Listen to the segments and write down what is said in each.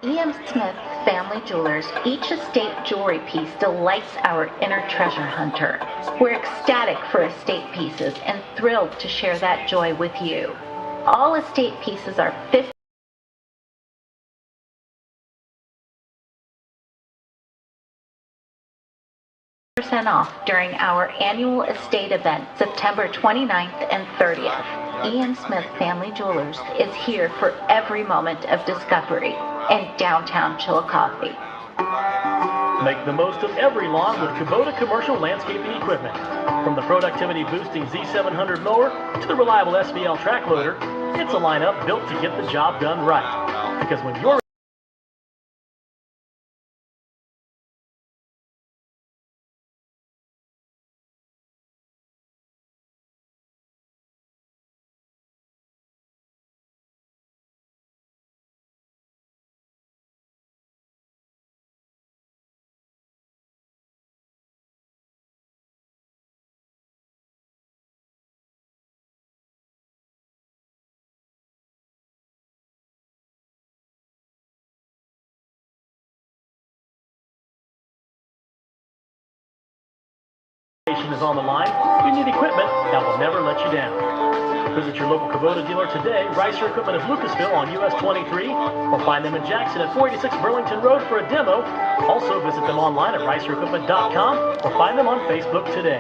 E.M. Smith Family Jewelers, each estate jewelry piece delights our inner treasure hunter. We're ecstatic for estate pieces and thrilled to share that joy with you. All estate pieces are 50% off during our annual estate event, September 29th and 30th. E.M. Smith Family Jewelers is here for every moment of discovery in downtown Chillicothe. Make the most of every lawn with Kubota commercial landscaping equipment. From the productivity-boosting Z700 mower to the reliable SVL track loader, it's a lineup built to get the job done right. Because when you're is on the line, you need equipment that will never let you down. Visit your local Kubota dealer today, Ricer Equipment of Lucasville on US 23, or find them in Jackson at 486 Burlington Road for a demo. Also visit them online at ricerequipment.com or find them on Facebook today.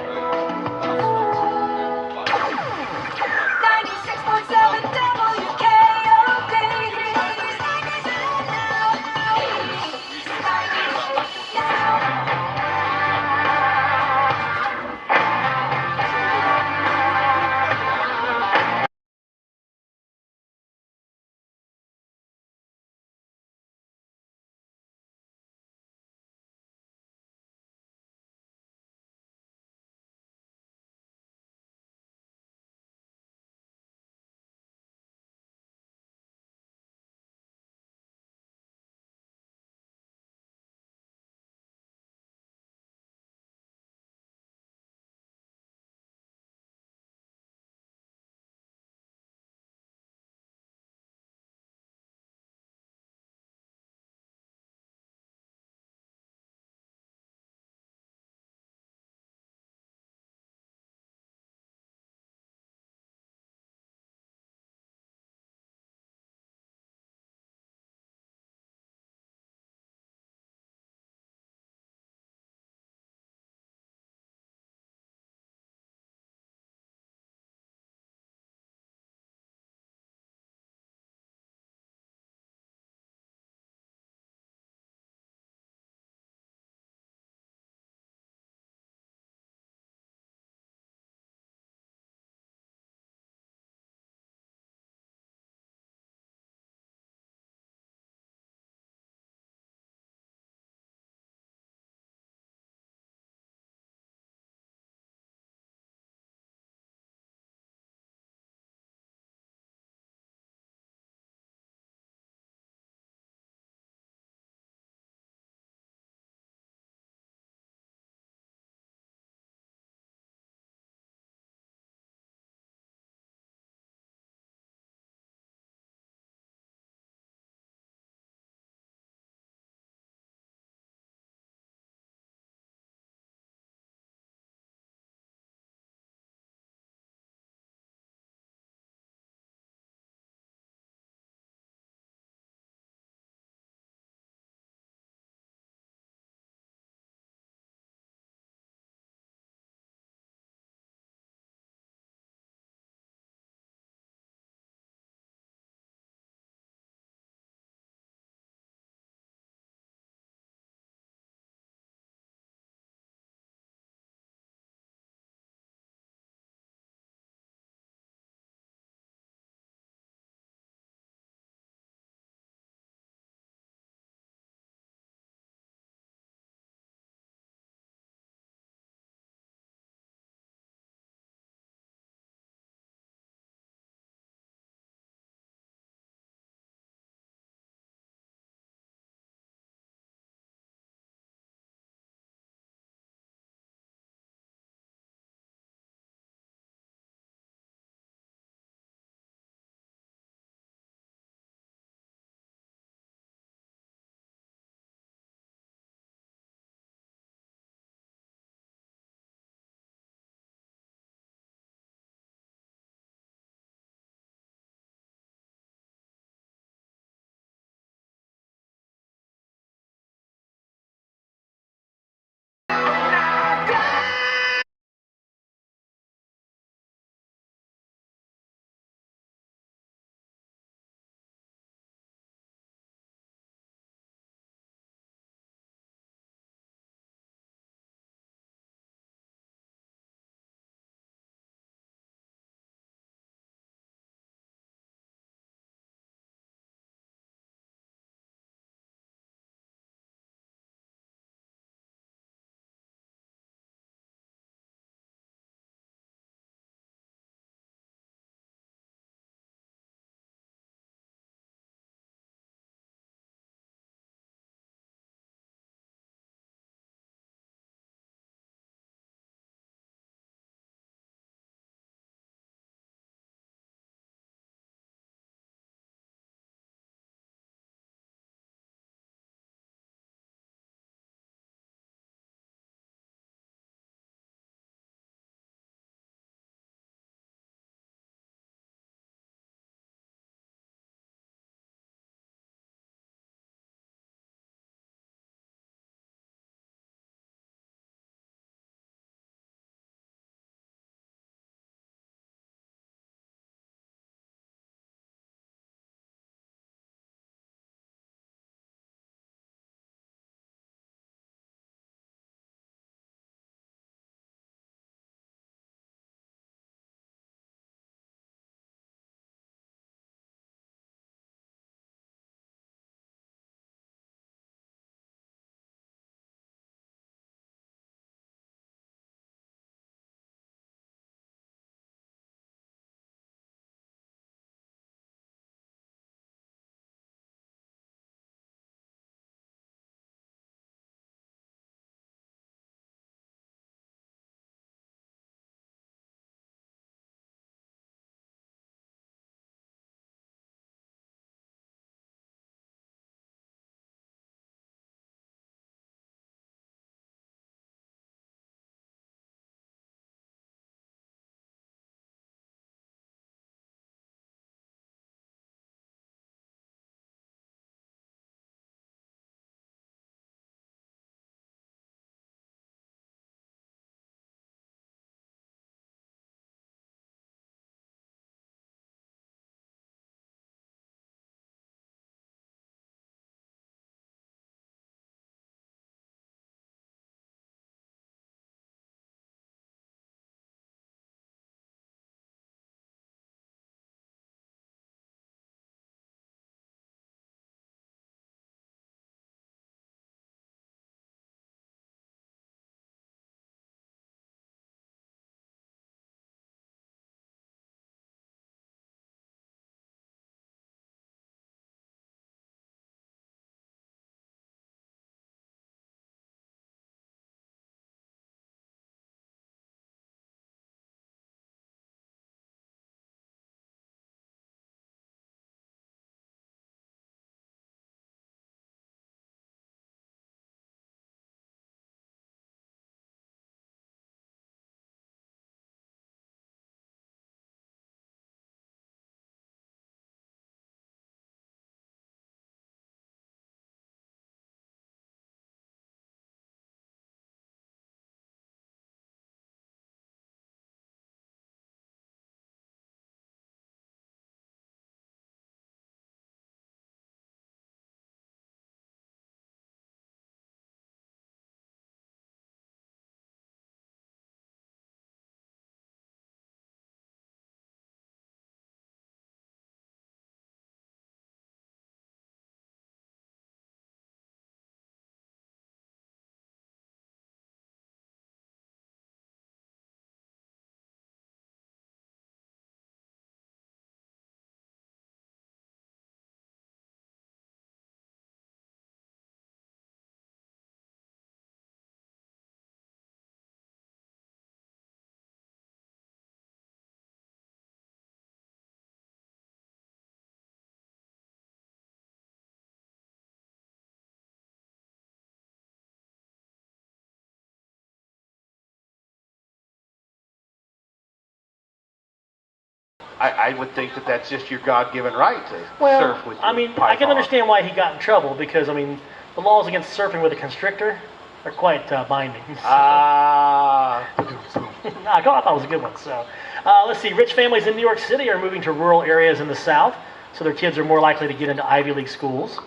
I would think that that's just your God-given right to Well, surf with your I mean, I python. can understand why he got in trouble because, I mean, the laws against surfing with a constrictor are quite binding. Ah. I thought it was a good one. So, let's see. Rich families in New York City are moving to rural areas in the South, so their kids are more likely to get into Ivy League schools.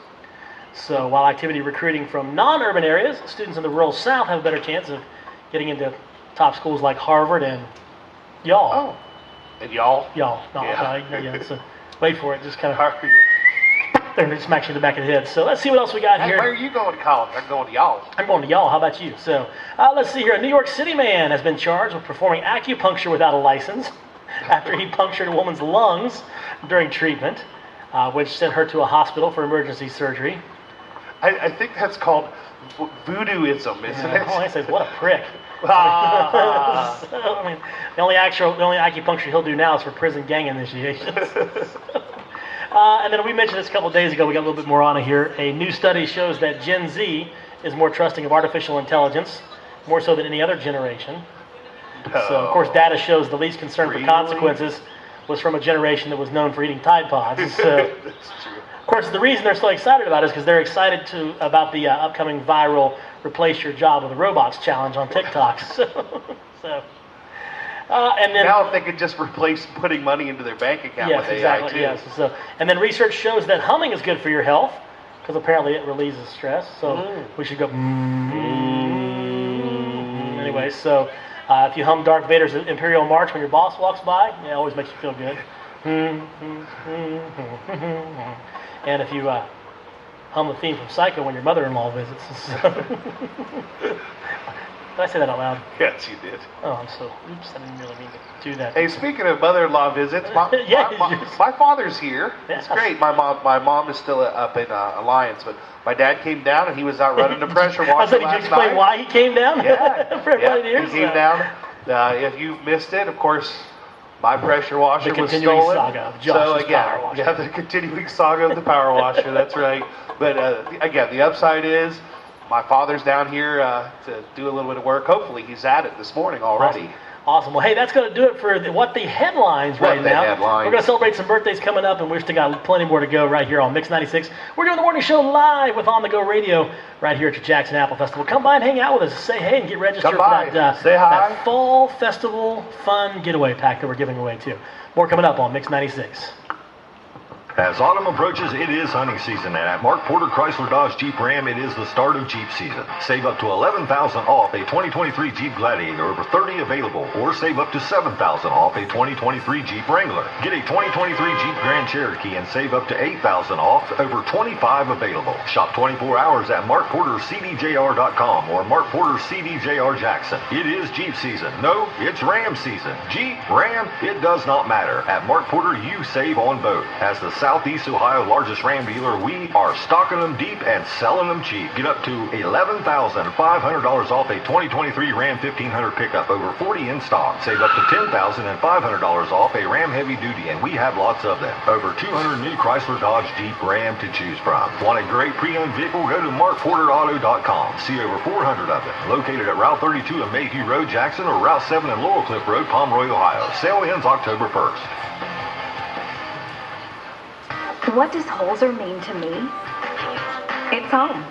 So, while activity recruiting from non-urban areas, students in the rural South have a better chance of getting into top schools like Harvard and y'all. Oh. And y'all? Y'all. No, Yeah. yeah. So, wait for it. Just kind of Harvard. there, smacks you in the back of the head. So let's see what else we got Hey, here. where are you going to college? I'm going to y'all. I'm going to y'all. How about you? So let's see here. A New York City man has been charged with performing acupuncture without a license after he punctured a woman's lungs during treatment, which sent her to a hospital for emergency surgery. I think that's called voodooism, isn't it? All I say is, what a prick. Ah. So, I mean, the only acupuncture he'll do now is for prison gang initiations. And then we mentioned this a couple of days ago. We got a little bit more on it here. A new study shows that Gen Z is more trusting of artificial intelligence, more so than any other generation. So, of course, data shows the least concern Really? for consequences was from a generation that was known for eating Tide Pods. So, That's true. of course, the reason they're so excited about it is because they're excited about the upcoming viral "Replace Your Job with Robots" challenge on TikTok. And then Now if they could just replace putting money into their bank account yes, with exactly. AI too. Yes. So, and then research shows that humming is good for your health because apparently it releases stress. So we should go. Anyway, so if you hum Darth Vader's Imperial March when your boss walks by, it always makes you feel good. And if you hum the theme from Psycho when your mother-in-law visits. Did I say that out loud? Yes, you did. Oh, I'm so. Oops, I didn't really mean to do that. Hey, speaking of mother-in-law visits, my father's here. It's Yeah. great. My mom is still up in Alliance, but my dad came down and he was out running the pressure I washer said, did you last explain night. why he came down? Yeah, For everybody to hear. he came down. If you missed it, of course, my pressure washer The was continuing stolen. saga of So Josh's again, power washer. yeah, the continuing saga of the power washer. That's right. But again, the upside is my father's down here to do a little bit of work. Hopefully, he's at it this morning already. Awesome. Well, hey, that's going to do it for the headlines right now. Headlines. We're going to celebrate some birthdays coming up, and we've still got plenty more to go right here on Mix 96. We're doing the morning show live with On The Go Radio right here at your Jackson Apple Festival. Come by and hang out with us. Say hey and get registered Come by. for that, Say hi. that fall festival fun getaway pack that we're giving away, too. More coming up on Mix 96. As autumn approaches, it is hunting season, and at Mark Porter Chrysler Dodge Jeep Ram, it is the start of Jeep season. Save up to $11,000 off a 2023 Jeep Gladiator, over 30 available, or save up to $7,000 off a 2023 Jeep Wrangler. Get a 2023 Jeep Grand Cherokee and save up to $8,000 off, over 25 available. Shop 24 hours at markportercdjr.com or Mark Porter CDJR Jackson. It is Jeep season. No, it's Ram season. Jeep, Ram, it does not matter. At Mark Porter, you save on both. As the Southeast Ohio largest Ram dealer, we are stocking them deep and selling them cheap. Get up to $11,500 off a 2023 Ram 1500 pickup, over 40 in stock. Save up to $10,500 off a Ram Heavy Duty, and we have lots of them. Over 200 new Chrysler Dodge Jeep Ram to choose from. Want a great pre-owned vehicle? Go to markporterauto.com. See over 400 of them. Located at Route 32 and Mayhew Road, Jackson, or Route 7 and Laurel Cliff Road, Pomeroy, Ohio. Sale ends October 1st. What does Holzer mean to me? It's home.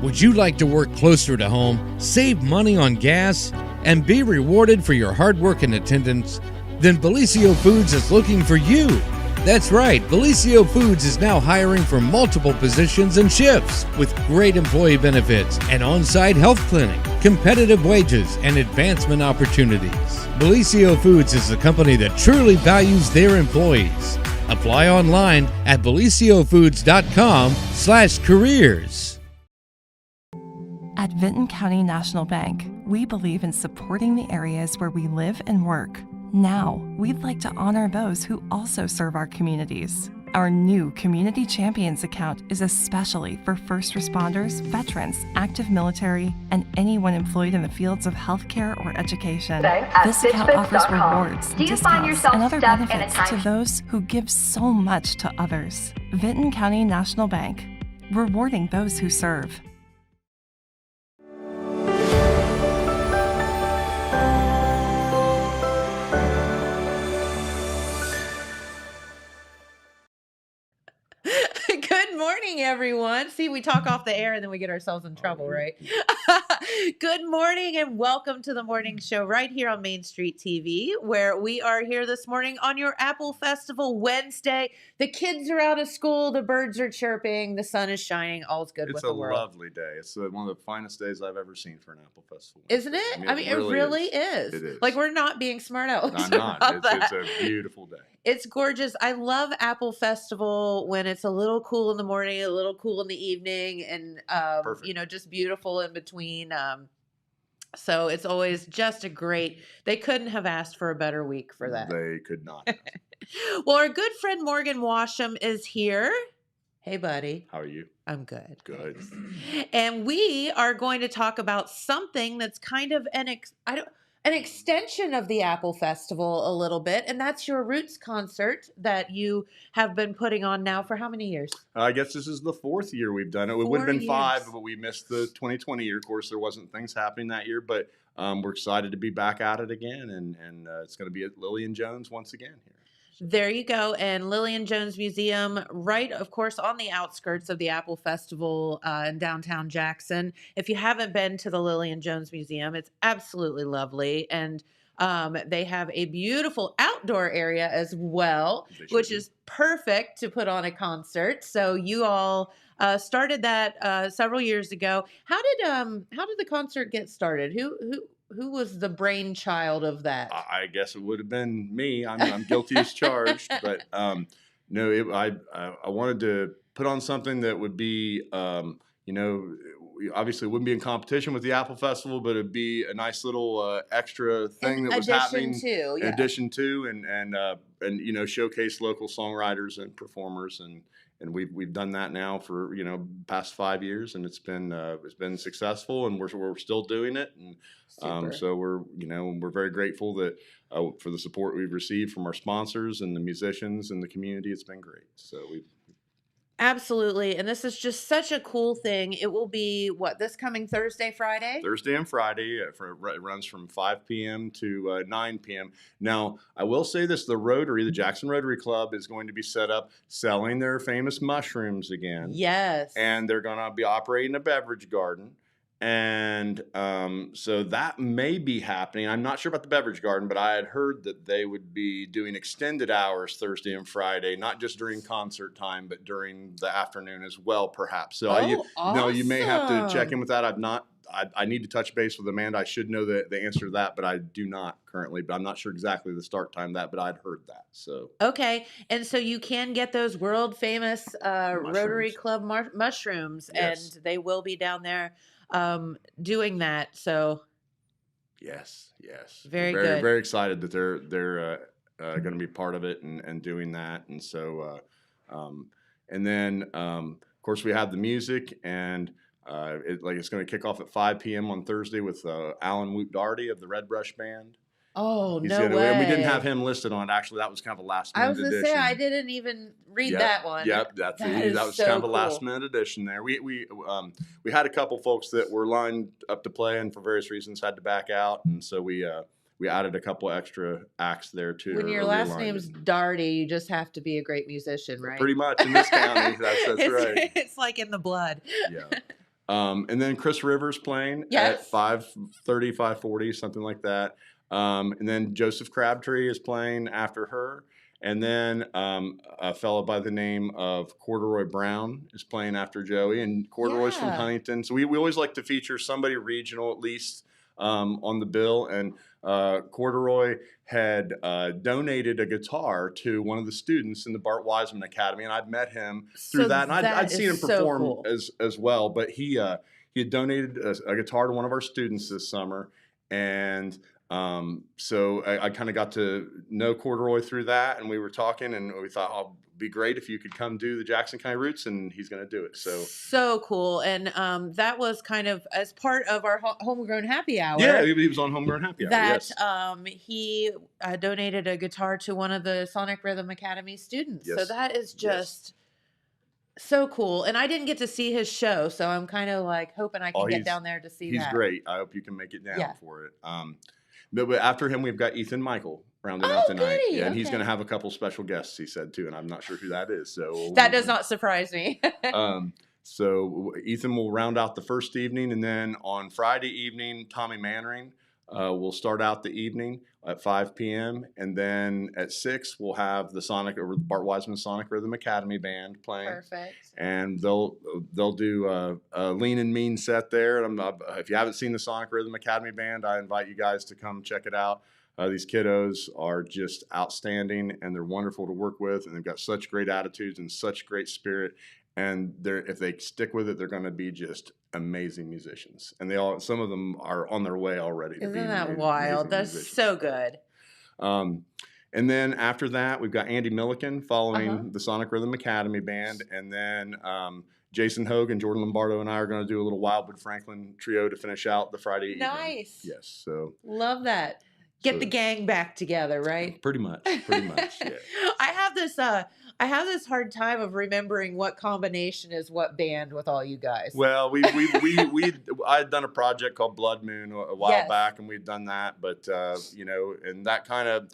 Would you like to work closer to home, save money on gas, and be rewarded for your hard work and attendance? Then Bellisio Foods is looking for you. That's right, Bellisio Foods is now hiring for multiple positions and shifts with great employee benefits, an on-site health clinic, competitive wages, and advancement opportunities. Bellisio Foods is a company that truly values their employees. Apply online at belisiofoods.com/careers. At Vinton County National Bank, we believe in supporting the areas where we live and work. Now, we'd like to honor those who also serve our communities. Our new Community Champions account is especially for first responders, veterans, active military, and anyone employed in the fields of healthcare or education. This account offers rewards, discounts, and other benefits to those who give so much to others. Vinton County National Bank, rewarding those who serve. Good morning, everyone. See, we talk off the air and then we get ourselves in trouble, right? Good morning and welcome to the morning show right here on Main Street TV, where we are here this morning on your Apple Festival Wednesday. The kids are out of school, the birds are chirping, the sun is shining, all's good with the world. It's a lovely day. It's one of the finest days I've ever seen for an Apple Festival. Isn't it? I mean, it really is. It is. Like, we're not being smart alecs. I'm not. It's a beautiful day. It's gorgeous. I love Apple Festival when it's a little cool in the morning, a little cool in the evening, and just beautiful in between. So it's always just a great. They couldn't have asked for a better week for that. They could not have. Well, our good friend Morgan Washam is here. Hey, buddy. How are you? I'm good. Good. And we are going to talk about something that's kind of an extension of the Apple Festival a little bit, and that's your Roots concert that you have been putting on now for how many years? I guess this is the 4th year we've done it. It would have been 5, but we missed the 2020 year. Of course, there wasn't things happening that year, but we're excited to be back at it again, and it's going to be at Lillian Jones once again here. There you go. And Lillian Jones Museum, right, of course, on the outskirts of the Apple Festival in downtown Jackson. If you haven't been to the Lillian Jones Museum, it's absolutely lovely. And they have a beautiful outdoor area as well, which is perfect to put on a concert. So you all started that several years ago. How did the concert get started? Who was the brainchild of that? I guess it would have been me. I'm guilty as charged, but I wanted to put on something that would be, obviously it wouldn't be in competition with the Apple Festival, but it'd be a nice little extra thing that was happening. In addition to, and showcase local songwriters and performers, and we've done that now for past 5 years, and it's been successful, and we're still doing it, and so we're very grateful that for the support we've received from our sponsors and the musicians and the community. It's been great. So we. Absolutely. And this is just such a cool thing. It will be, this coming Thursday, Friday? Thursday and Friday. It runs from 5 p.m. to 9 p.m. Now, I will say this. The Jackson Rotary Club is going to be set up selling their famous mushrooms again. Yes. And they're going to be operating a beverage garden. And so that may be happening. I'm not sure about the beverage garden, but I had heard that they would be doing extended hours Thursday and Friday, not just during concert time, but during the afternoon as well, perhaps. So awesome. You may have to check in with that. I need to touch base with Amanda. I should know the answer to that, but I do not currently. But I'm not sure exactly the start time but I'd heard that. So okay, and so you can get those world famous Rotary Club mushrooms, yes. And they will be down there doing that. So yes, very good. Very very excited that they're going to be part of it and doing that. And so and then of course we have the music, and it's going to kick off at 5 p.m. on Thursday with Alan Woot Doherty of the Red Brush Band. Oh, no way. And we didn't have him listed on it. Actually, that was kind of a last-minute addition. I was going to say, I didn't even read that one. Yep, that was so kind of a last-minute addition there. We had a couple folks that were lined up to play and for various reasons had to back out, and so we added a couple extra acts there too. When your last name's Doherty, you just have to be a great musician, right? Pretty much in this county. That's right. It's like in the blood. Yeah. And then Chris Rivers playing at 5:30, 5:40, something like that. And then Joseph Crabtree is playing after her. And then a fellow by the name of Corduroy Brown is playing after Joey. And Corduroy's from Huntington. So we always like to feature somebody regional at least on the bill. And Corduroy had donated a guitar to one of the students in the Bart Wiseman Academy. And I'd met him through that. And I'd seen him perform as well. But he had donated a guitar to one of our students this summer. And so I kind of got to know Corduroy through that, and we were talking, and we thought, oh, it'd be great if you could come do the Jackson County Roots, and he's going to do it. So cool. And that was kind of as part of our Homegrown Happy Hour. Yeah, he was on Homegrown Happy Hour. That he donated a guitar to one of the Sonic Rhythm Academy students. Yes. So that is just so cool. And I didn't get to see his show, so I'm kind of like hoping I can get down there to see that. He's great. I hope you can make it down for it. But after him, we've got Ethan Michael rounding out the night. Yeah, and he's going to have a couple special guests, he said, too. And I'm not sure who that is. So that does not surprise me. So Ethan will round out the first evening. And then on Friday evening, Tommy Mannering will start out the evening at 5 p.m. And then at 6, we'll have the Bart Wiseman Sonic Rhythm Academy Band playing. Perfect. And they'll do a lean and mean set there. And if you haven't seen the Sonic Rhythm Academy Band, I invite you guys to come check it out. These kiddos are just outstanding, and they're wonderful to work with, and they've got such great attitudes and such great spirit. And if they stick with it, they're going to be just amazing musicians. And some of them are on their way already. Isn't that wild? That's musicians. So good. And then after that, we've got Andy Milliken following the Sonic Rhythm Academy Band. And then Jason Hogue and Jordan Lombardo and I are going to do a little Wildwood Franklin trio to finish out the Friday evening. Nice. Yes. So love that. Get the gang back together, right? Pretty much, yeah. I have this hard time of remembering what combination is what band with all you guys. Well, I had done a project called Blood Moon a while back, and we'd done that, but and that kind of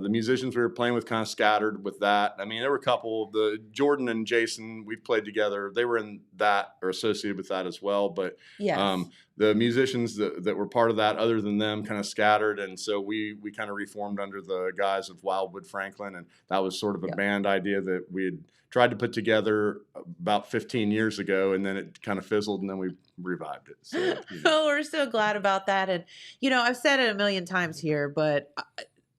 the musicians we were playing with kind of scattered with that. I mean, there were a couple. The Jordan and Jason, we played together. They were in that or associated with that as well, but the musicians that were part of that, other than them, kind of scattered, and so we kind of reformed under the guise of Wildwood Franklin, and that was sort of a band idea that we had tried to put together about 15 years ago, and then it kind of fizzled, and then we revived it. So, Well, we're so glad about that, and I've said it a million times here, but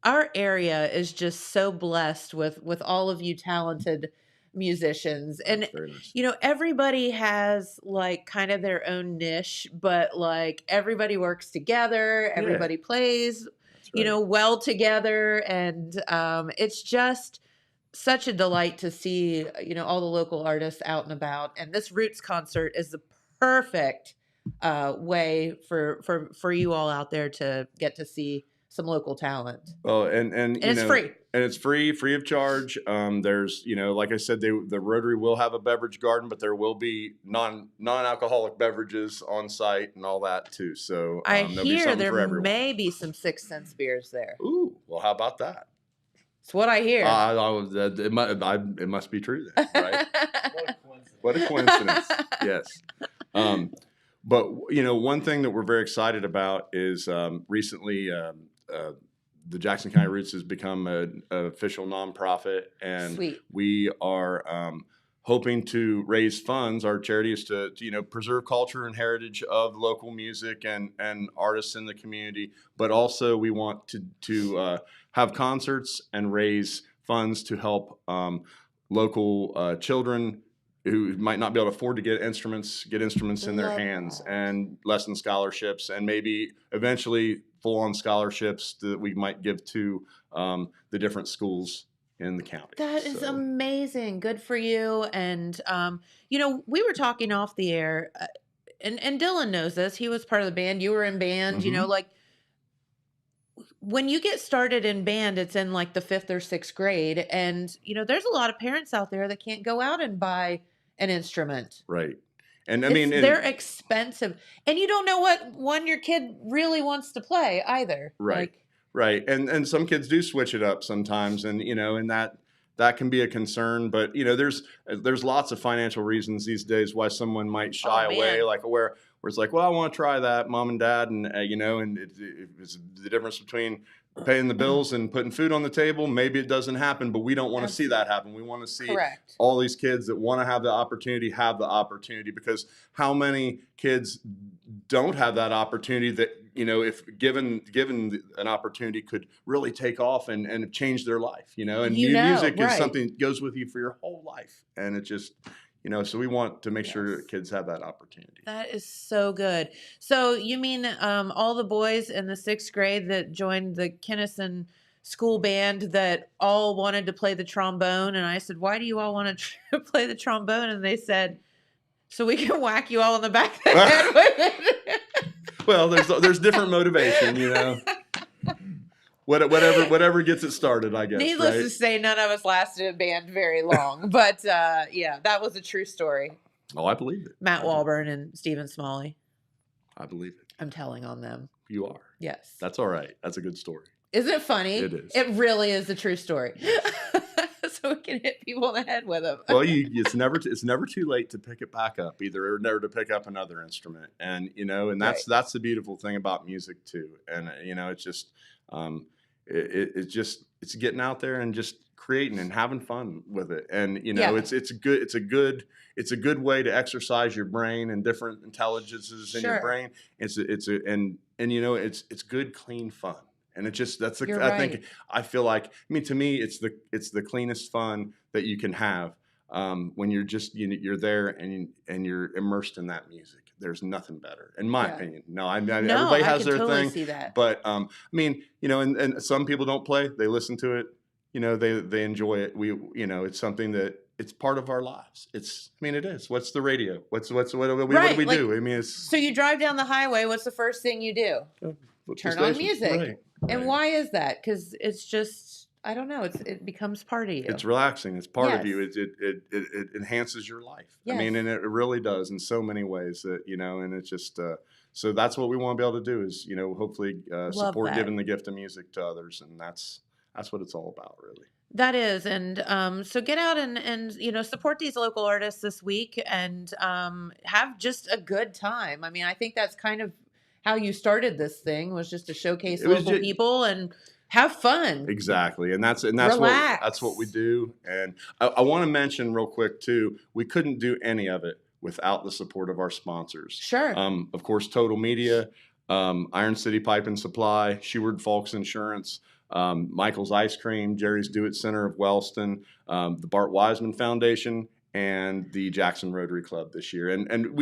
our area is just so blessed with all of you talented musicians, and nice. Everybody has like kind of their own niche, but like everybody works together, everybody plays well together, and it's just such a delight to see all the local artists out and about, and this Roots concert is the perfect way for you all out there to get to see some local talent. Oh, and it's free. And it's free of charge. There's, like I said, the Rotary will have a beverage garden, but there will be non-alcoholic beverages on site and all that too. So I hear there may be some 6 cents beers there. Ooh, well, how about that? It's what I hear. It must be true then, right? What a coincidence. Yes. But one thing that we're very excited about is recently the Jackson County Roots has become an official nonprofit, and we are hoping to raise funds. Our charity is to preserve culture and heritage of local music and artists in the community, but also we want to have concerts and raise funds to help local children who might not be able to afford to get instruments in their hands, and lesson scholarships, and maybe eventually full-on scholarships that we might give to the different schools in the county. That is amazing. Good for you. And, we were talking off the air, and Dylan knows this. He was part of the band. You were in band, when you get started in band, it's in like the 5th or 6th grade. And, there's a lot of parents out there that can't go out and buy an instrument. Right. And I mean, they're expensive, and you don't know what one your kid really wants to play either. Right. Right. And some kids do switch it up sometimes. And, and that can be a concern. But there's lots of financial reasons these days why someone might shy away, like where it's like, well, I want to try that, mom and dad, and and it's the difference between paying the bills and putting food on the table. Maybe it doesn't happen, but we don't want to see that happen. We want to see all these kids that want to have the opportunity, because how many kids don't have that opportunity that, if given an opportunity, could really take off and change their life, and music is something that goes with you for your whole life. And it just, so we want to make sure kids have that opportunity. That is so good. So you mean all the boys in the 6th grade that joined the Kinnison school band that all wanted to play the trombone? And I said, why do you all want to play the trombone? And they said, so we can whack you all in the back of the head with it. Well, there's different motivation, Whatever gets it started, I guess. Needless to say, none of us lasted in band very long. But that was a true story. Oh, I believe it. Matt Walburn and Stephen Smalley. I believe it. I'm telling on them. You are. Yes. That's all right. That's a good story. Isn't it funny? It is. It really is a true story. So we can hit people in the head with them. Well, it's never too late to pick it back up, or never to pick up another instrument. And and that's the beautiful thing about music too. And it's just it's getting out there and just creating and having fun with it. And it's a good way to exercise your brain and different intelligences in your brain. It's good, clean fun. And it just, I feel like, to me, it's the cleanest fun that you can have when you're just, you're there and you're immersed in that music. There's nothing better, in my opinion. No, everybody has their thing. See that. But and some people don't play; they listen to it. They enjoy it. It's something that it's part of our lives. It is. What's the radio? What do we do? So you drive down the highway. What's the first thing you do? Turn on music. Right. And why is that? Because it's just, I don't know. It becomes part of you. It's relaxing. It's part of you. It enhances your life. Yes. And it really does in so many ways that, and it's just, so that's what we want to be able to do is, hopefully support giving the gift of music to others. And that's what it's all about, really. That is. And so get out and support these local artists this week and have just a good time. I think that's kind of how you started this thing, was just to showcase local people and have fun. Exactly. And that's what we do. And I want to mention real quick too, we couldn't do any of it without the support of our sponsors. Sure. Of course, Total Media, Iron City Pipe and Supply, Sheward Falks Insurance, Michael's Ice Cream, Jerry's Do It Center of Wellston, the Bart Wiseman Foundation, and the Jackson Rotary Club this year. And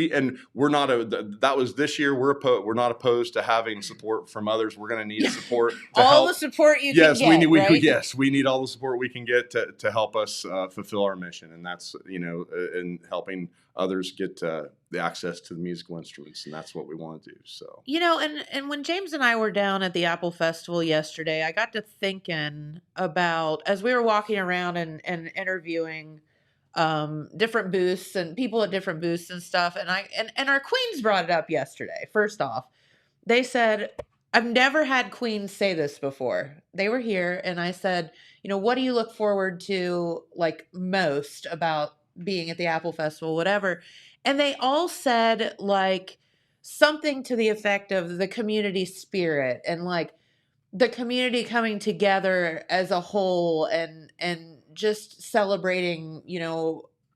we're not that was this year. We're not opposed to having support from others. We're going to need support to all the support you can get. We need all the support we can get to help us fulfill our mission. And that's, in helping others get the access to the musical instruments. And that's what we want to do. So, and when James and I were down at the Apple Festival yesterday, I got to thinking about, as we were walking around and interviewing different booths and people at different booths and stuff. And our queens brought it up yesterday. First off, they said, I've never had queens say this before. They were here and I said, what do you look forward to like most about being at the Apple Festival, whatever. And they all said like something to the effect of the community spirit and like the community coming together as a whole and just celebrating,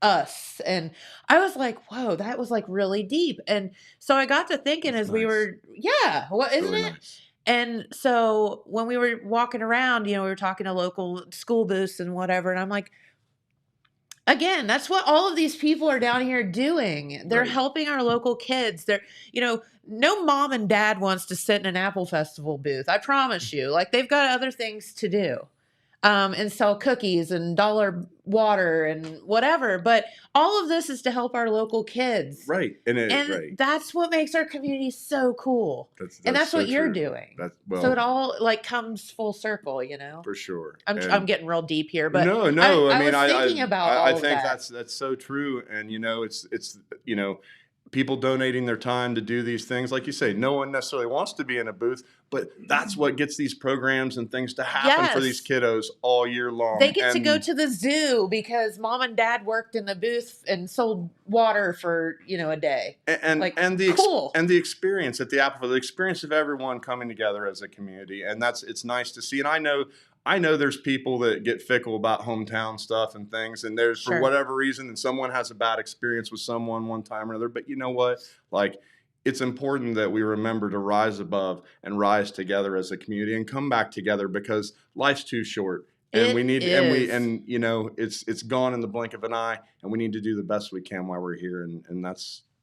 us. And I was like, whoa, that was like really deep. And so I got to thinking as we were, isn't it? Nice. And so when we were walking around, we were talking to local school booths and whatever. And I'm like, again, that's what all of these people are down here doing. They're helping our local kids. They're, no mom and dad wants to sit in an Apple Festival booth. I promise you, like they've got other things to do. And sell cookies and dollar water and whatever. But all of this is to help our local kids. Right. And that's what makes our community so cool. That's so what you're doing. So it all like comes full circle, For sure. I'm getting real deep here, but no. I was thinking about all I of think that. that's so true. And, it's people donating their time to do these things. Like you say, no one necessarily wants to be in a booth, but that's what gets these programs and things to happen for these kiddos all year long. They get to go to the zoo because mom and dad worked in the booth and sold water for, a day. And the experience at the Apple, the experience of everyone coming together as a community. And it's nice to see. And I know there's people that get fickle about hometown stuff and things, and there's for whatever reason, and someone has a bad experience with someone one time or another. But you know what? Like, it's important that we remember to rise above and rise together as a community and come back together, because life's too short. And it's gone in the blink of an eye, and we need to do the best we can while we're here.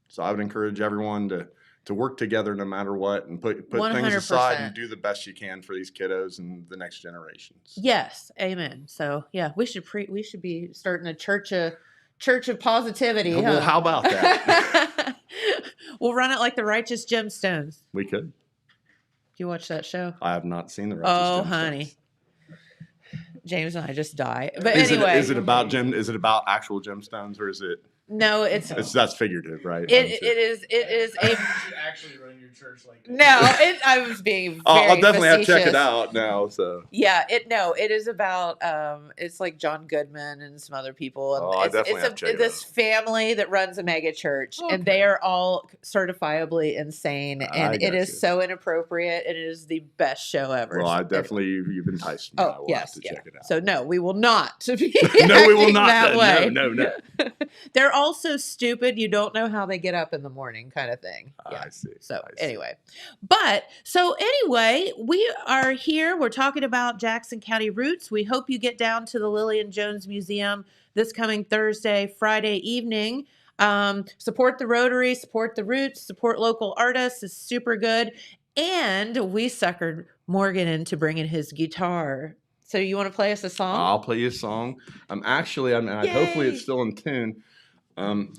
So I would encourage everyone to work together no matter what, and put 100%. Things aside and do the best you can for these kiddos and the next generations. Yes, amen. So yeah, we should be starting a church of positivity. Well, how about that? We'll run it like the Righteous Gemstones. We could. Do you watch that show? I have not seen the Righteous Gemstones. Oh, honey. James and I just die. But anyway, is it about actual gemstones, or is it? No, that's figurative, right? It is a. You should actually run your church like that. No, I was being. I'll definitely facetious. have to check it out now. So yeah, it is about it's like John Goodman and some other people. And I definitely have to check it out. This family that runs a mega church, and they are all certifiably insane, and it is so inappropriate. It is the best show ever. Well, you've enticed me. Oh, yes, have to check it out. So no, we will not be no, we will not. That way. No. They're all so stupid, you don't know how they get up in the morning, kind of thing. Yeah. I see. So anyway, we are here. We're talking about Jackson County roots. We hope you get down to the Lillian Jones Museum this coming Thursday, Friday evening. Support the Rotary, support the roots, support local artists. It's super good. And we suckered Morgan into bringing his guitar. So you want to play us a song? I'll play you a song. Hopefully it's still in tune. I'm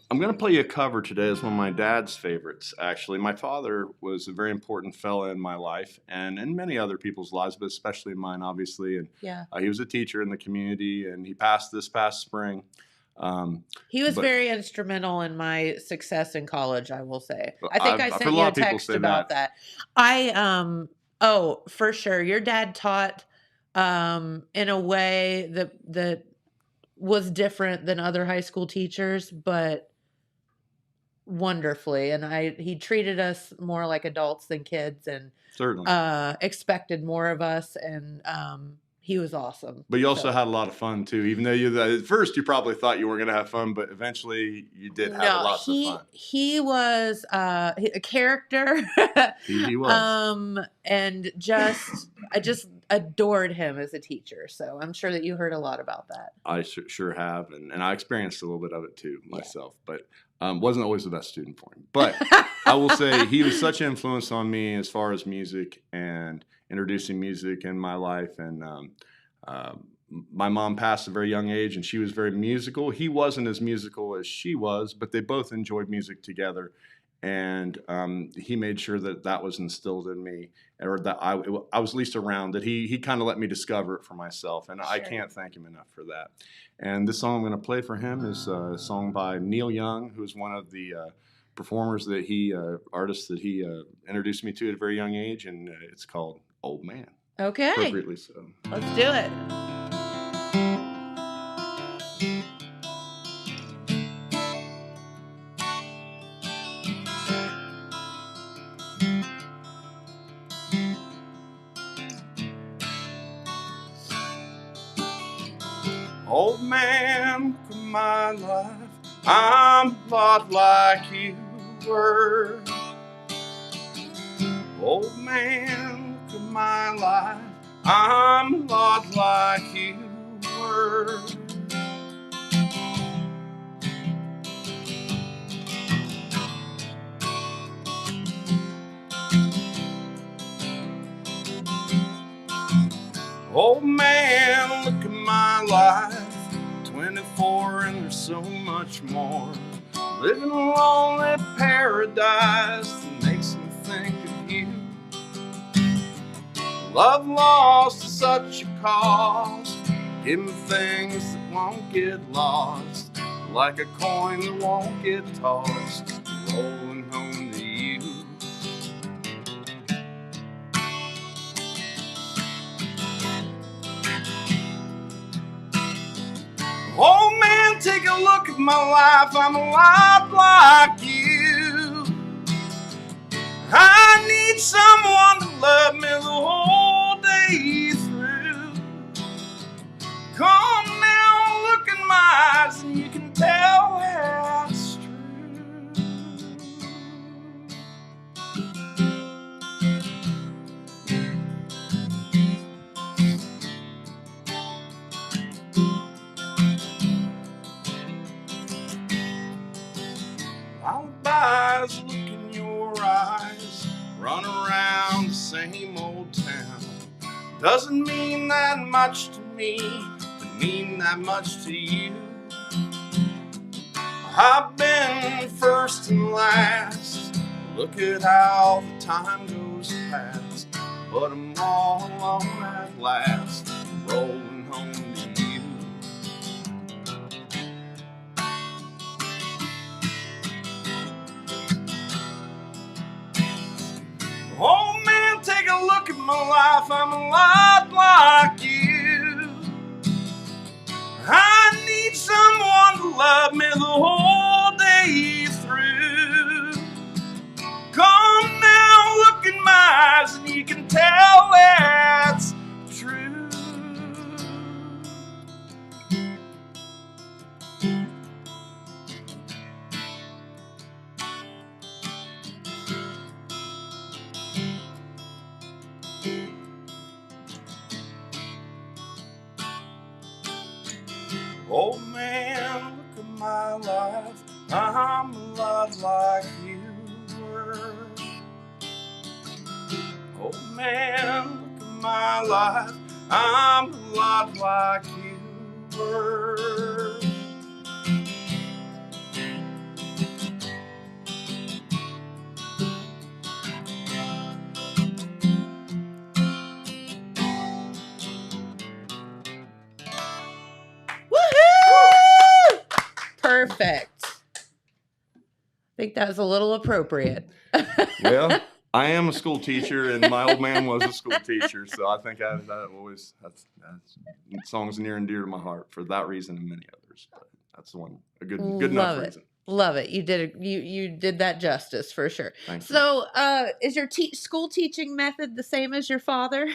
going to play you a cover today. It's one of my dad's favorites, actually. My father was a very important fella in my life and in many other people's lives, but especially mine, obviously. And he was a teacher in the community, and he passed this past spring. He was very instrumental in my success in college, I will say. I think I sent you a text about that. For sure. Your dad taught in a way that was different than other high school teachers, but wonderfully. And he treated us more like adults than kids, and certainly expected more of us. And he was awesome. But you also had a lot of fun too, even though at first you probably thought you weren't going to have fun, but eventually you did have lots of fun. He was a character. He was. And I just adored him as a teacher. So I'm sure that you heard a lot about that. I sure have. And I experienced a little bit of it too myself, but wasn't always the best student for him. But I will say he was such an influence on me as far as music and introducing music in my life. And my mom passed at a very young age, and she was very musical. He wasn't as musical as she was, but they both enjoyed music together. And he made sure that was instilled in me, or that I was at least around, that he kind of let me discover it for myself. And I can't thank him enough for that. And this song I'm going to play for him is a song by Neil Young, who's one of the performers artists that he introduced me to at a very young age. And it's called Old Man. Okay. Appropriately so. Let's do it. Old man, look at my life, I'm a lot like you were. Old man, look at my life, I'm a lot like you were. Old man, look at my life, 24 and there's so much more. Living a lonely paradise that makes me think of you. Love lost is such a cost. Give me things that won't get lost, like a coin that won't get tossed. rolling home to you. Oh man, take a look at my life, I'm a lot like you. I need someone to love me the whole day through. Come now, look in my eyes and you can tell that's true. Alibis look in your eyes, run around the same old town. Doesn't mean that much to me, but mean that much to you. I've been first and last, look at how the time goes past. But I'm all alone at last, rolling home to you. Oh man, take a look at my life, I'm a lot like you. I need someone to love me the whole day through. Come now, look in my eyes and you can tell that's true. Oh man, look at my life, I'm a lot like you were. Oh man, look at my life, I'm a lot like you were. Woohoo! Perfect. I think that was a little appropriate. Well, I am a school teacher, and my old man was a school teacher, so I think that always that's song's near and dear to my heart for that reason and many others. But that's the one a good enough reason. Love it. You did that justice for sure. Thank you. So, is your school teaching method the same as your father?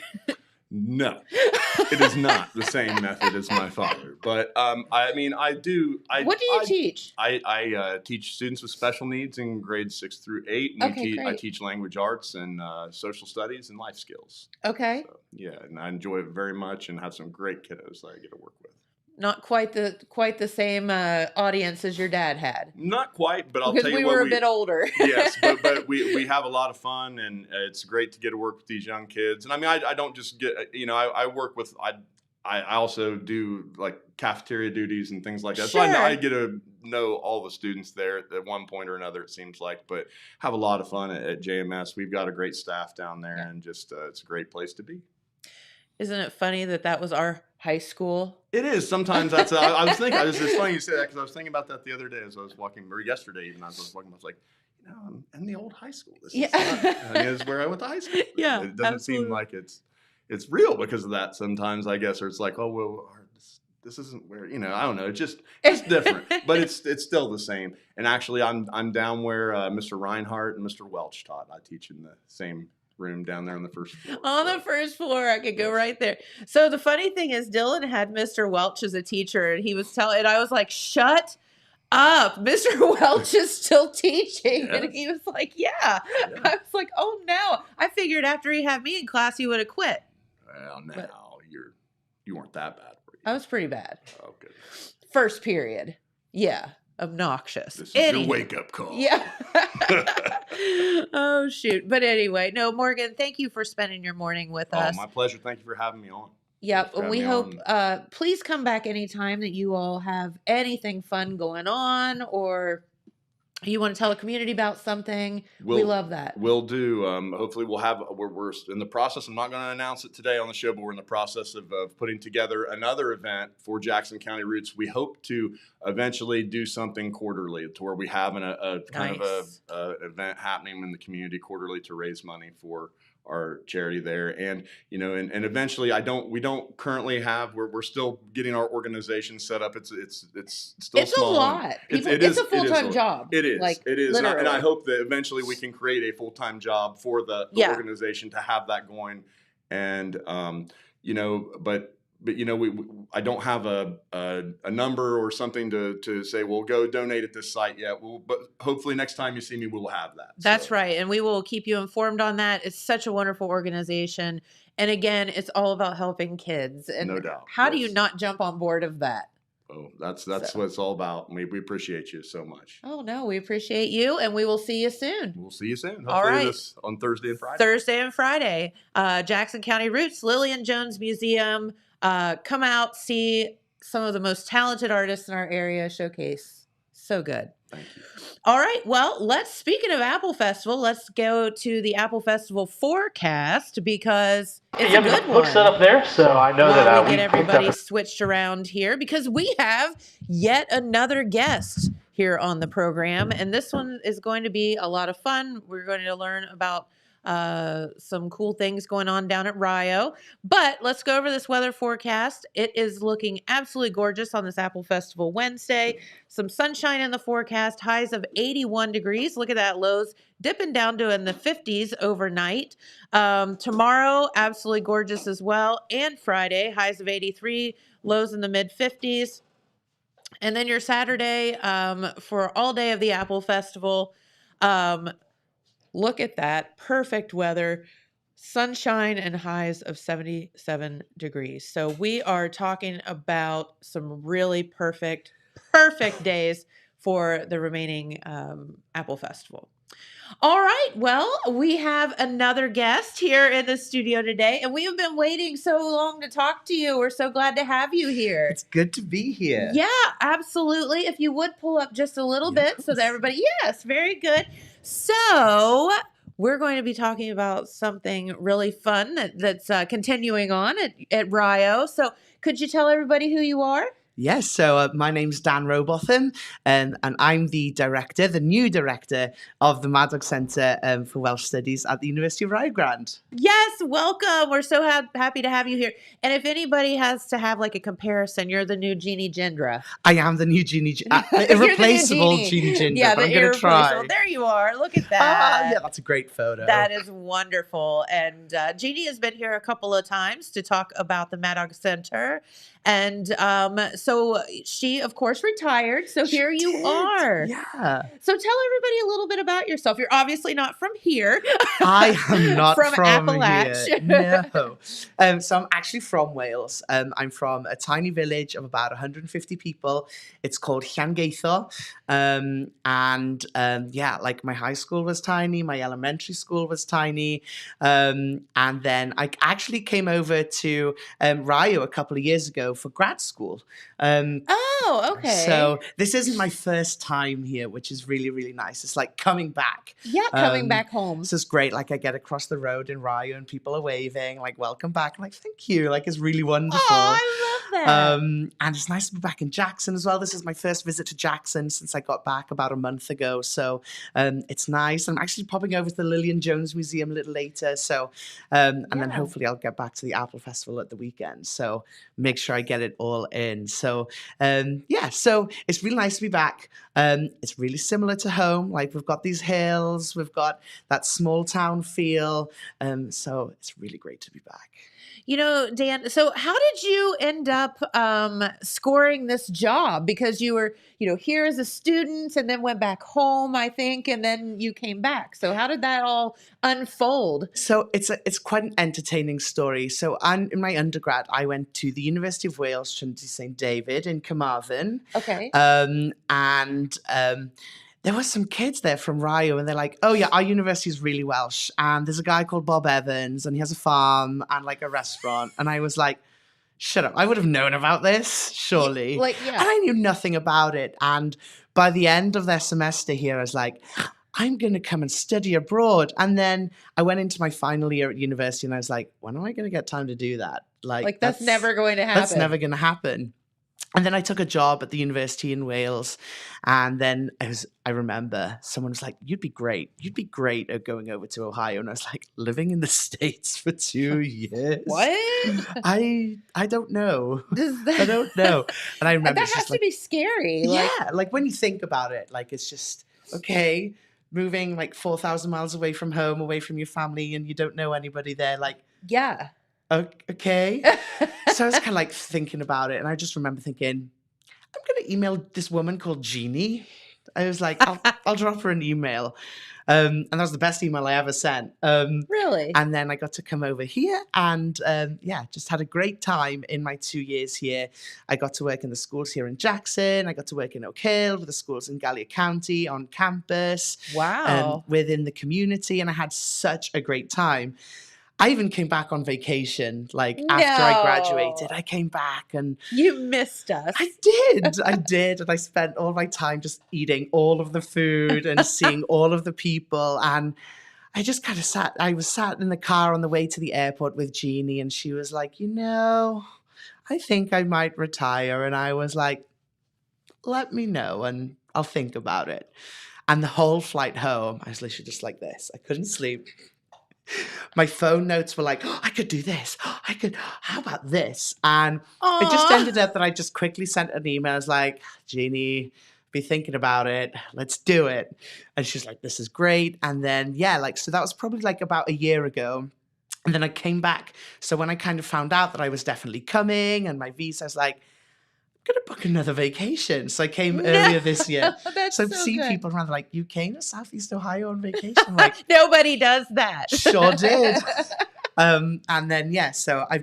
No, it is not the same method as my father. But I mean, I do. What do you teach? I teach students with special needs in grades 6 through 8. And Okay, I teach language arts and social studies and life skills. Okay. So, yeah, and I enjoy it very much and have some great kiddos that I get to work with. Not quite the same audience as your dad had. Not quite, but I'll because tell you we what, were a bit older. Yes, but we have a lot of fun, and it's great to get to work with these young kids. And I mean, I don't just get, I work with, I also do like cafeteria duties and things like that. Sure. So I get to know all the students there at one point or another, it seems like, but have a lot of fun at JMS. We've got a great staff down there, and just it's a great place to be. Isn't it funny that was our high school? It is. Sometimes that's. I was thinking. It's funny you say that because I was thinking about that the other day as I was walking, or yesterday even as I was walking. I was like, I'm in the old high school. This is where I went to high school. Yeah, it doesn't seem like it's real because of that. Sometimes I guess, or it's like, oh well, this isn't where I don't know. It's different, but it's still the same. And actually, I'm down where Mr. Reinhardt and Mr. Welch taught. I teach in the same room down there on the first floor. The first floor, I could go right there. So the funny thing is, Dylan had Mr. Welch as a teacher, and he was and I was like, "Shut up, Mr. Welch is still teaching," yes. And he was like, "Yeah." I was like, "Oh no!" I figured after he had me in class, he would have quit. Well, now you weren't that bad, were you? I was pretty bad. Oh, good. First period, yeah. Obnoxious. This is your wake-up call. Yeah. Oh, shoot. But anyway, no, Morgan, thank you for spending your morning with us. Oh, my pleasure. Thank you for having me on. Yep. And we hope, please come back anytime that you all have anything fun going on or You want to tell the community about something? We love that. We'll do. Hopefully we'll have, we're in the process. I'm not going to announce it today on the show, but we're in the process of putting together another event for Jackson County Roots. We hope to eventually do something quarterly to where we have a kind of a event happening in the community quarterly to raise money for our charity there. And, you know, and eventually we don't currently have, we're still getting our organization set up. It's still small. A lot. It's a full-time job. It is. Like, it is. Literally. And I hope that eventually we can create a full-time job for the organization to have that going. And, you know, but you know, I don't have a number or something to say, well, go donate at this site yet. But hopefully next time you see me, we'll have that. That's right. And we will keep you informed on that. It's such a wonderful organization. And again, it's all about helping kids. And no doubt. How do you not jump on board of that? Oh, that's what it's all about. We appreciate you so much. Oh, no, we appreciate you. And we will see you soon. We'll see you soon. Hopefully all right. This on Thursday and Friday. Thursday and Friday. Jackson County Roots, Lillian Jones Museum. Come out, see some of the most talented artists in our area showcase. So good. Thank you. All right. Well, speaking of Apple Festival, let's go to the Apple Festival forecast because it's a good one. Set up there, so I know that we get everybody switched around here because we have yet another guest here on the program, and this one is going to be a lot of fun. We're going to learn about some cool things going on down at Rio. But let's go over this weather forecast. It is looking absolutely gorgeous on this Apple Festival Wednesday. Some sunshine in the forecast, highs of 81 degrees. Look at that, lows dipping down to in the 50s overnight. Tomorrow, absolutely gorgeous as well. And Friday, highs of 83, lows in the mid 50s. And then your Saturday for all day of the Apple Festival, look at that. Perfect weather, sunshine, and highs of 77 degrees. So we are talking about some really perfect days for the remaining Apple Festival. All right. Well, we have another guest here in the studio today, and we have been waiting so long to talk to you. We're so glad to have you here. It's good to be here. Yeah, absolutely. If you would pull up just a little bit so that everybody, yes, very good. So we're going to be talking about something really fun that's continuing on at Rio. So could you tell everybody who you are? Yes, so my name's Dan Rowbotham, and I'm the new director of the Maddox Centre for Welsh Studies at the University of Rio Grande. Yes, welcome. We're so happy to have you here. And if anybody has to have like a comparison, you're the new Jeannie Gindra. I am the new Jeannie, irreplaceable Jeannie Gindra, yeah, but I'm going to try. There you are. Look at that. Yeah, that's a great photo. That is wonderful. And Jeannie has been here a couple of times to talk about the Maddox Centre. And so she, of course, retired. So here you are. Yeah. So tell everybody a little bit about yourself. You're obviously not from here. I am not from Appalachia. Here. No. So I'm actually from Wales. I'm from a tiny village of about 150 people. It's called Llangeitho. Yeah, like my high school was tiny. My elementary school was tiny. And then I actually came over to Rio a couple of years ago for grad school. Oh, okay. So this isn't my first time here, which is really, really nice. It's like coming back. Yeah, coming back home. So it's great. Like I get across the road in Rio and people are waving, like, welcome back. I'm like, thank you. Like, it's really wonderful. Oh, I love that. And it's nice to be back in Jackson as well. This is my first visit to Jackson since I got back about a month ago. So it's nice. I'm actually popping over to the Lillian Jones Museum a little later. So, and then hopefully I'll get back to the Apple Festival at the weekend. So make sure I get it all in. So, so it's really nice to be back. It's really similar to home. Like we've got these hills, we've got that small town feel. So it's really great to be back. You know, Dan, so how did you end up scoring this job? Because you were, here as a student and then went back home, I think, and then you came back. So how did that all unfold? So it's quite an entertaining story. So in my undergrad, I went to the University of Wales, Trinity St David in Carmarthen. Okay. There were some kids there from Rio and they're like, oh yeah, our university is really Welsh. And there's a guy called Bob Evans and he has a farm and like a restaurant. And I was like, shut up. I would have known about this, surely. Like, yeah. And I knew nothing about it. And by the end of their semester here, I was like, I'm going to come and study abroad. And then I went into my final year at university and I was like, when am I going to get time to do that? Like that's never going to happen. That's never going to happen. And then I took a job at the university in Wales. And then I remember someone was like, you'd be great at going over to Ohio. And I was like, living in the States for 2 years? What? I don't know. I don't know. And I remember that has to be scary. Yeah. Like when you think about it, like it's just, okay, moving like 4,000 miles away from home, away from your family, and you don't know anybody there. Like, yeah. Okay. So I was kind of like thinking about it, and I just remember thinking, I'm going to email this woman called Jeannie. I was like, I'll drop her an email. And that was the best email I ever sent. Really? And then I got to come over here and just had a great time in my 2 years here. I got to work in the schools here in Jackson. I got to work in Oak Hill with the schools in Gallia County on campus. Wow. Within the community. And I had such a great time. I even came back on vacation, like after I graduated. I came back and... You missed us. I did. And I spent all my time just eating all of the food and seeing all of the people. And I just kind of I was sat in the car on the way to the airport with Jeannie, and she was like, I think I might retire. And I was like, let me know and I'll think about it. And the whole flight home, I was literally just like this. I couldn't sleep. My phone notes were like, I could do this. How about this? And it just ended up that I just quickly sent an email. I was like, Jeannie, be thinking about it. Let's do it. And she's like, this is great. And then, so that was probably like about a year ago. And then I came back. So when I kind of found out that I was definitely coming and my visa, I was like, I'm going to book another vacation. So I came earlier this year. So I see people around like, you came to Southeast Ohio on vacation? I'm like, nobody does that. Sure did. And then, so I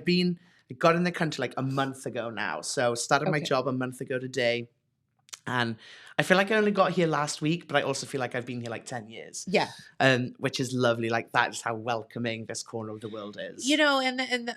got in the country like a month ago now. So started my job a month ago today. And I feel like I only got here last week, but I also feel like I've been here like 10 years. Yeah. Which is lovely. Like that is how welcoming this corner of the world is. And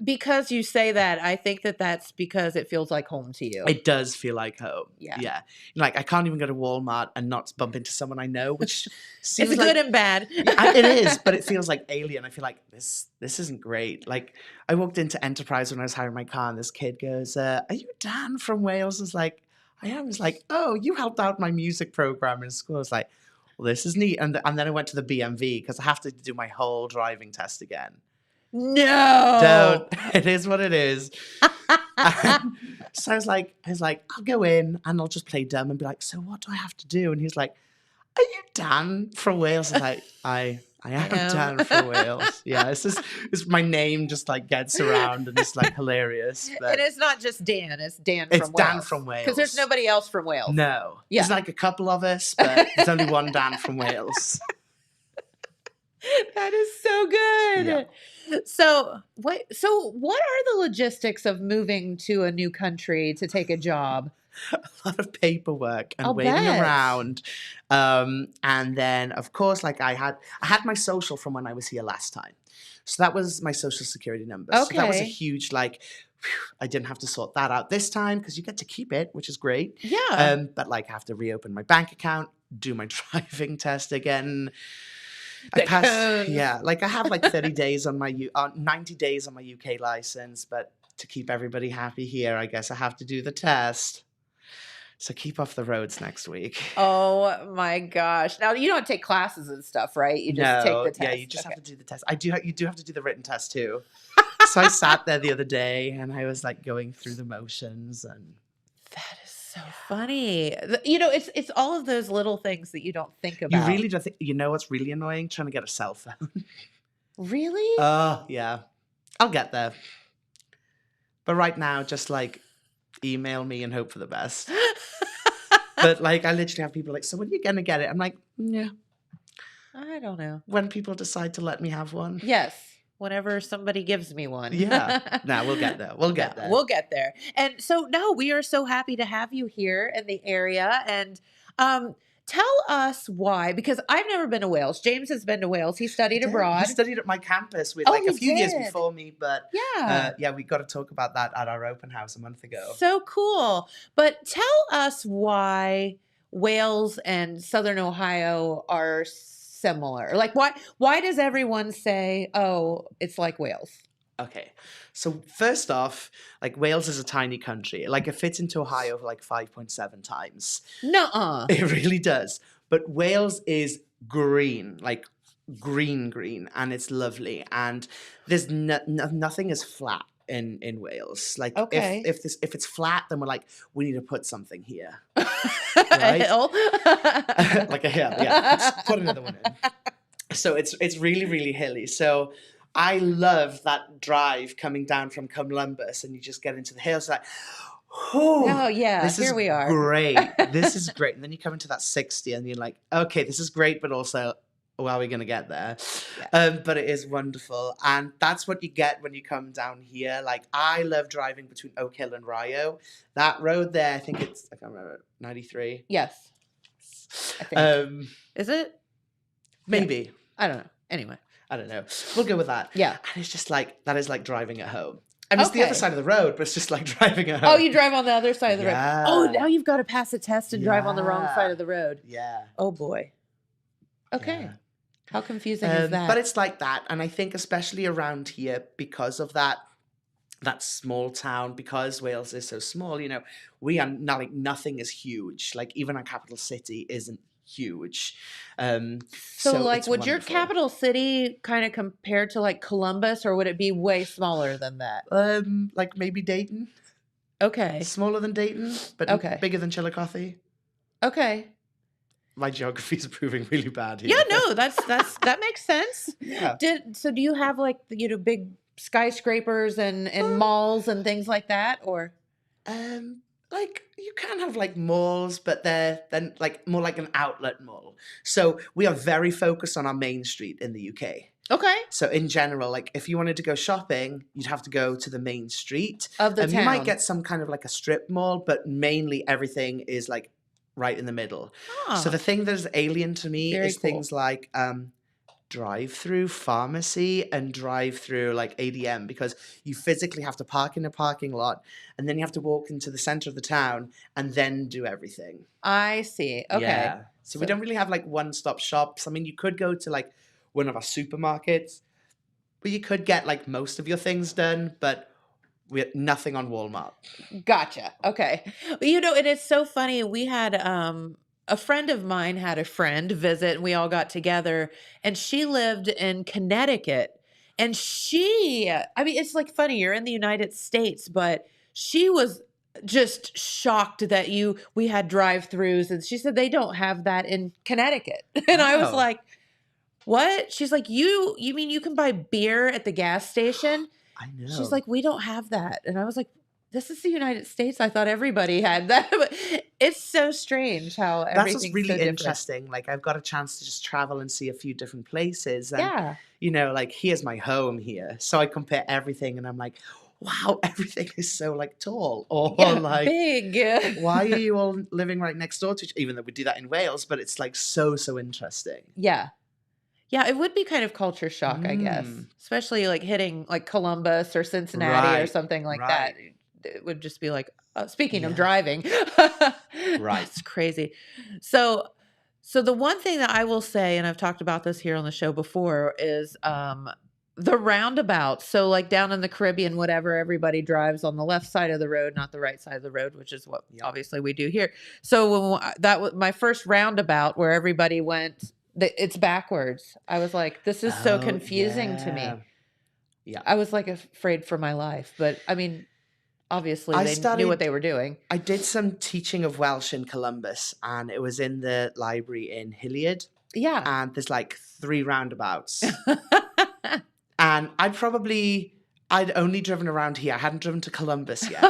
because you say that, I think that's because it feels like home to you. It does feel like home. Yeah. Like I can't even go to Walmart and not bump into someone I know, which seems it's good and bad. It is, but it feels like alien. I feel like this isn't great. Like I walked into Enterprise when I was hiring my car, and this kid goes, are you Dan from Wales? I was like, I am. I was like, oh, you helped out my music program in school. I was like, well, this is neat. And then I went to the BMV because I have to do my whole driving test again. No. Don't. It is what it is. So I was like, I'll go in and I'll just play dumb and be like, so what do I have to do? And he's like, are you Dan from Wales? I was like, I am Dan from Wales. Yeah, it's my name just like gets around and it's like hilarious. But and it's not just Dan, it's Dan from Wales. It's Dan from Wales. Because there's nobody else from Wales. No. Yeah. There's like a couple of us, but there's only one Dan from Wales. That is so good. Yeah. So what are the logistics of moving to a new country to take a job? A lot of paperwork and waiting around. And then of course, like I had my social from when I was here last time. So that was my social security number. Okay. So that was a huge I didn't have to sort that out this time because you get to keep it, which is great. Yeah. But like I have to reopen my bank account, do my driving test again. I have like 30 days on my 90 days on my UK license, but to keep everybody happy here, I guess I have to do the test. So keep off the roads next week. Oh my gosh. Now you don't take classes and stuff, right? You just take the test. Yeah, you just have to do the test. You do have to do the written test too. So I sat there the other day and I was like going through the motions, and that is so funny. It's all of those little things that you don't think about. You really don't think. You know what's really annoying? Trying to get a cell phone. Really? Oh, yeah. I'll get there. But right now, just like email me and hope for the best. But like, I literally have people like, so when are you going to get it? I'm like, yeah. I don't know. When people decide to let me have one. Yes. Whenever somebody gives me one. Yeah. No, we'll get there. We'll get there. And so, no, we are so happy to have you here in the area. And tell us why, because I've never been to Wales. James has been to Wales. He studied abroad. He studied at my campus with Oh, a few years did. before me, but Yeah. we got to talk about that at our open house a month ago. So cool. But tell us why Wales and Southern Ohio are similar. Like, why does everyone say, oh, it's like Wales? Okay, so first off, like Wales is a tiny country. Like it fits into Ohio like 5.7 times. Nuh-uh. It really does. But Wales is green, like green, and it's lovely. And there's nothing is flat in Wales. Like if it's flat, then we're like, we need to put something here. Right? A hill? Like a hill, yeah. Let's put another one in. So it's really, really hilly. So I love that drive coming down from Columbus and you just get into the hills like, oh yeah, this here is we are. Great. This is great. And then you come into that 60 and you're like, okay, this is great, but also, how are we going to get there? Yeah. But it is wonderful. And that's what you get when you come down here. Like, I love driving between Oak Hill and Rio. That road there, I think I can't remember, 93? Yes. I think. Is it? Maybe. Yeah. I don't know. Anyway. I don't know. We'll go with that. Yeah. And it's just like, that is like driving at home. I mean, it's the other side of the road, but it's just like driving at home. Oh, you drive on the other side of the road. Oh, now you've got to pass a test and drive on the wrong side of the road. Yeah. Oh, boy. Okay. Yeah. How confusing is that? But it's like that. And I think especially around here, because of that small town, because Wales is so small, you know, we are not like, nothing is huge. Like even our capital city isn't huge. So like, would your capital city kind of compare to like Columbus, or would it be way smaller than that? Like maybe Dayton. Okay. Smaller than Dayton, but bigger than Chillicothe. Okay. My geography is proving really bad here. Yeah, no, that makes sense. Yeah. Do you have like, you know, big skyscrapers and malls and things like that, or? Like you can have like malls, but they're then like more like an outlet mall. So we are very focused on our main street in the UK. Okay. So in general, like if you wanted to go shopping, you'd have to go to the main street of the town. You might get some kind of like a strip mall, but mainly everything is like right in the middle. So the thing that is alien to me is things like drive-through pharmacy and drive-through like ADM, because you physically have to park in a parking lot and then you have to walk into the center of the town and then do everything. I see. Okay. Yeah. So we don't really have like one-stop shops. I mean, you could go to like one of our supermarkets where you could get like most of your things done, but we had nothing on Walmart. Gotcha. Okay. You know, it is so funny. We had a friend of mine had a friend visit, and we all got together, and she lived in Connecticut. And I mean, it's like funny, you're in the United States, but she was just shocked that we had drive-throughs, and she said they don't have that in Connecticut. And I was like, what? She's like, you mean you can buy beer at the gas station? I know. She's like, we don't have that. And I was like, this is the United States. I thought everybody had that. But it's so strange how everything's That's really so interesting. Like I've got a chance to just travel and see a few different places. And, you know, like here's my home here. So I compare everything and I'm like, wow, everything is so like tall or like big. Why are you all living right next door to each other? Even though we do that in Wales, but it's like so interesting. Yeah. Yeah, it would be kind of culture shock, I guess. Especially like hitting like Columbus or Cincinnati or something like that. It would just be like, speaking of driving. Right. It's crazy. So the one thing that I will say, and I've talked about this here on the show before, is the roundabouts. So like down in the Caribbean, whatever, everybody drives on the left side of the road, not the right side of the road, which is what obviously we do here. So that was my first roundabout where everybody went, it's backwards. I was like, this is so confusing to me. Yeah. I was like afraid for my life, but I mean, obviously they knew what they were doing. I did some teaching of Welsh in Columbus, and it was in the library in Hilliard. Yeah. And there's like 3 roundabouts. And I'd only driven around here. I hadn't driven to Columbus yet.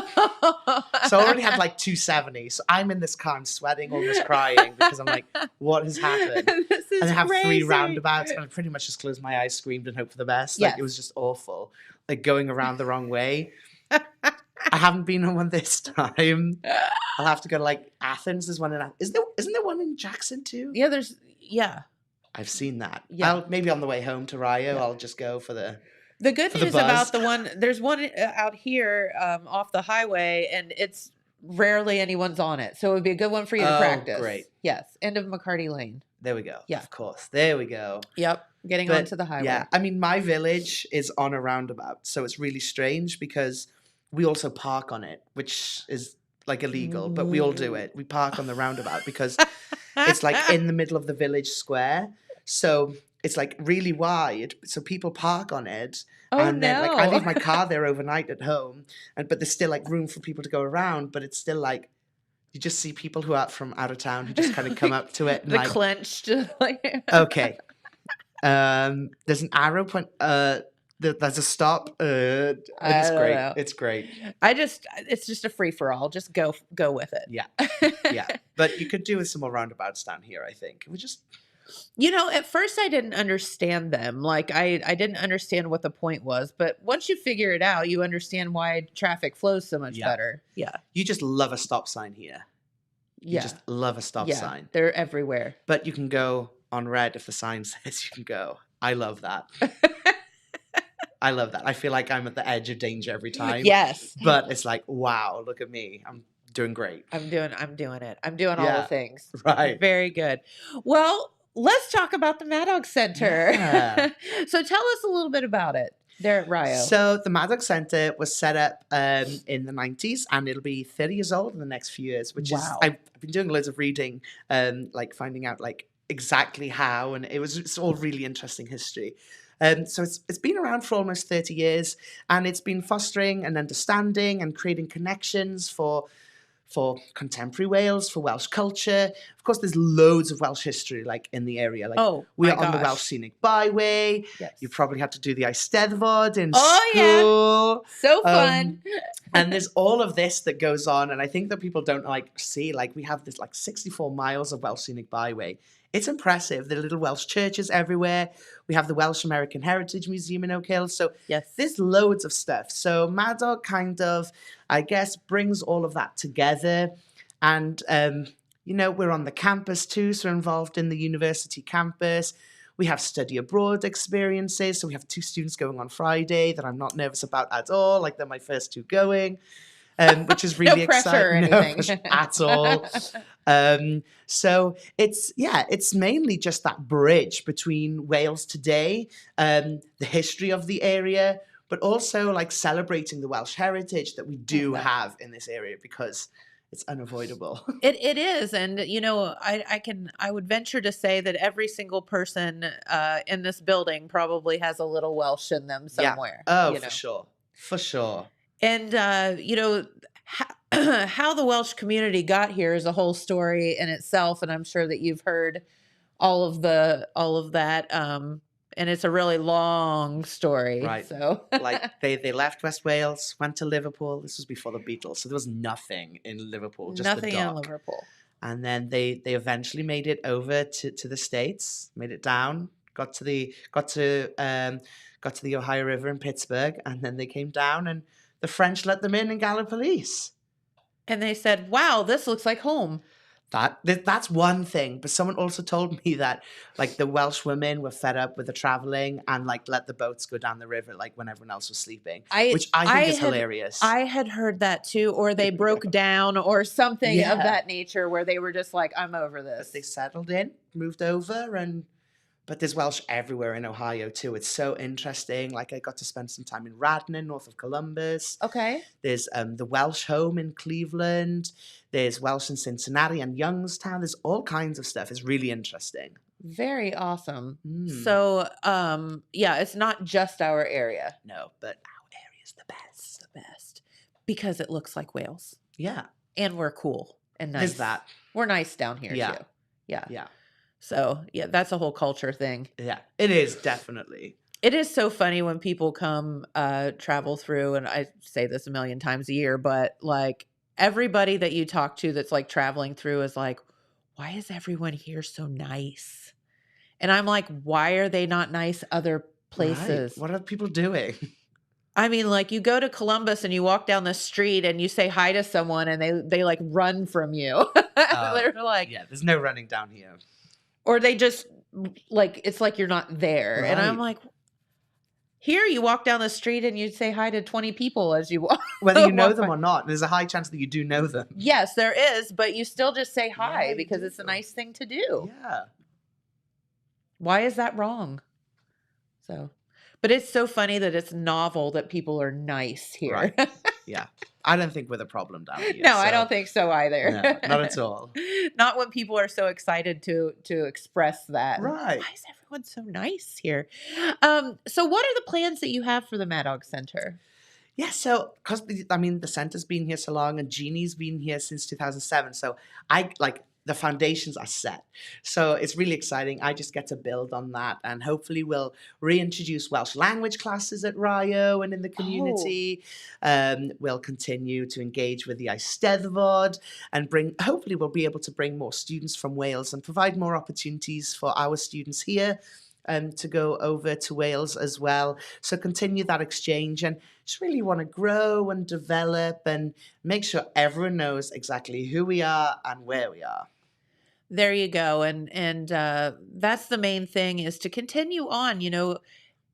So I already had like 270. So I'm in this car, I'm sweating, almost crying, because I'm like, what has happened? This is and I have crazy. 3 roundabouts, and I pretty much just closed my eyes, screamed, and hoped for the best. Like it was just awful. Like going around the wrong way. I haven't been on one this time. I'll have to go to like Athens. There's one in isn't there one in Jackson too? Yeah. I've seen that. Yeah. Maybe on the way home to Rio, I'll just go for the good news about the one. There's one out here off the highway, and it's rarely anyone's on it, so it would be a good one for you to practice. Great. Yes, end of McCarty Lane. There we go. Yeah, of course. There we go. Yep, getting onto the highway. Yeah, I mean, my village is on a roundabout, so it's really strange because we also park on it, which is like illegal, but we all do it. We park on the roundabout because it's like in the middle of the village square, so it's like really wide, so people park on it. And then like I leave my car there overnight at home, but there's still like room for people to go around, but it's still like you just see people who are from out of town who just kind of come up to it and the clenched okay. There's an arrow point. There's a stop. It's great. Know. It's great. It's just a free for all. Just go with it. Yeah, yeah. But you could do with some more roundabouts down here. I think we just. At first I didn't understand them. Like I didn't understand what the point was, but once you figure it out, you understand why traffic flows so much better. Yeah. You just love a stop sign here. You just love a stop sign. They're everywhere. But you can go on red if the sign says you can go. I love that. I love that. I feel like I'm at the edge of danger every time. Yes. But it's like, wow, look at me. I'm doing great. I'm doing it. I'm doing all the things. Right. Very good. Well, let's talk about the Maddox Center. Yeah. So tell us a little bit about it there at Rio. So the Maddox Center was set up in the 90s, and it'll be 30 years old in the next few years, which is, I've been doing loads of reading, like finding out like exactly how, and it's all really interesting history. So it's been around for almost 30 years, and it's been fostering an understanding and creating connections for contemporary Wales, for Welsh culture. Of course, there's loads of Welsh history like in the area. Like we are on the Welsh Scenic Byway. Yes. You probably had to do the Eisteddfod in school. Yeah. So fun. And there's all of this that goes on, and I think that people don't like see, like we have this like 64 miles of Welsh Scenic Byway. It's impressive. There are little Welsh churches everywhere. We have the Welsh American Heritage Museum in Oak Hill. So there's loads of stuff. So Maddox kind of, I guess, brings all of that together. And, we're on the campus too. So we're involved in the university campus. We have study abroad experiences. So we have 2 students going on Friday that I'm not nervous about at all. Like they're my first 2 going. Which is really exciting. No pressure at all. So it's mainly just that bridge between Wales today, the history of the area, but also like celebrating the Welsh heritage that we do have in this area because it's unavoidable. It is, and I would venture to say that every single person in this building probably has a little Welsh in them somewhere. Yeah. Oh, for sure. And, how the Welsh community got here is a whole story in itself. And I'm sure that you've heard all of that. And it's a really long story. Right. So like they left West Wales, went to Liverpool. This was before the Beatles. So there was nothing in Liverpool, just nothing the dock. in Liverpool. And then they eventually made it over to the States, made it down, got to the Ohio River in Pittsburgh, and then they came down and the French let them in Gallipolis. And they said, wow, this looks like home. That's one thing. But someone also told me that like the Welsh women were fed up with the traveling and like let the boats go down the river like when everyone else was sleeping, which I think is hilarious. I had heard that too, or they broke down or something of that nature where they were just like, I'm over this. But they settled in, moved over, but there's Welsh everywhere in Ohio too. It's so interesting. Like I got to spend some time in Radnor, north of Columbus. Okay. There's the Welsh home in Cleveland. There's Welsh in Cincinnati and Youngstown. There's all kinds of stuff. It's really interesting. Very awesome. So, it's not just our area. No, but our area is the best. The best. Because it looks like Wales. Yeah. And we're cool and nice. There's that. We're nice down here too. Yeah. Yeah. So, that's a whole culture thing. Yeah, it is, definitely. It is so funny when people come travel through, and I say this a million times a year, but like everybody that you talk to that's like traveling through is like, why is everyone here so nice? And I'm like, why are they not nice other places? Right. What are people doing? I mean, like you go to Columbus and you walk down the street and you say hi to someone and they like run from you. They're like, yeah, there's no running down here. Or they just like, it's like you're not there. Right. And I'm like, here you walk down the street and you say hi to 20 people as you walk. Whether you know them or not, there's a high chance that you do know them. Yes, there is, but you still just say hi because it's a nice thing to do. Yeah. Why is that wrong? So, but it's so funny that it's novel that people are nice here. Right. Yeah. I don't think we're the problem down here. No, I don't think so either. No, not at all. Not when people are so excited to express that. Right. Why is everyone so nice here? So what are the plans that you have for the Mad Dog Center? Yeah, so because the center's been here so long, and Jeannie's been here since 2007. So the foundations are set. So it's really exciting. I just get to build on that, and hopefully we'll reintroduce Welsh language classes at Rio and in the community. We'll continue to engage with the Eisteddfod and hopefully we'll be able to bring more students from Wales and provide more opportunities for our students here to go over to Wales as well. So continue that exchange and just really want to grow and develop and make sure everyone knows exactly who we are and where we are. There you go. And that's the main thing, is to continue on.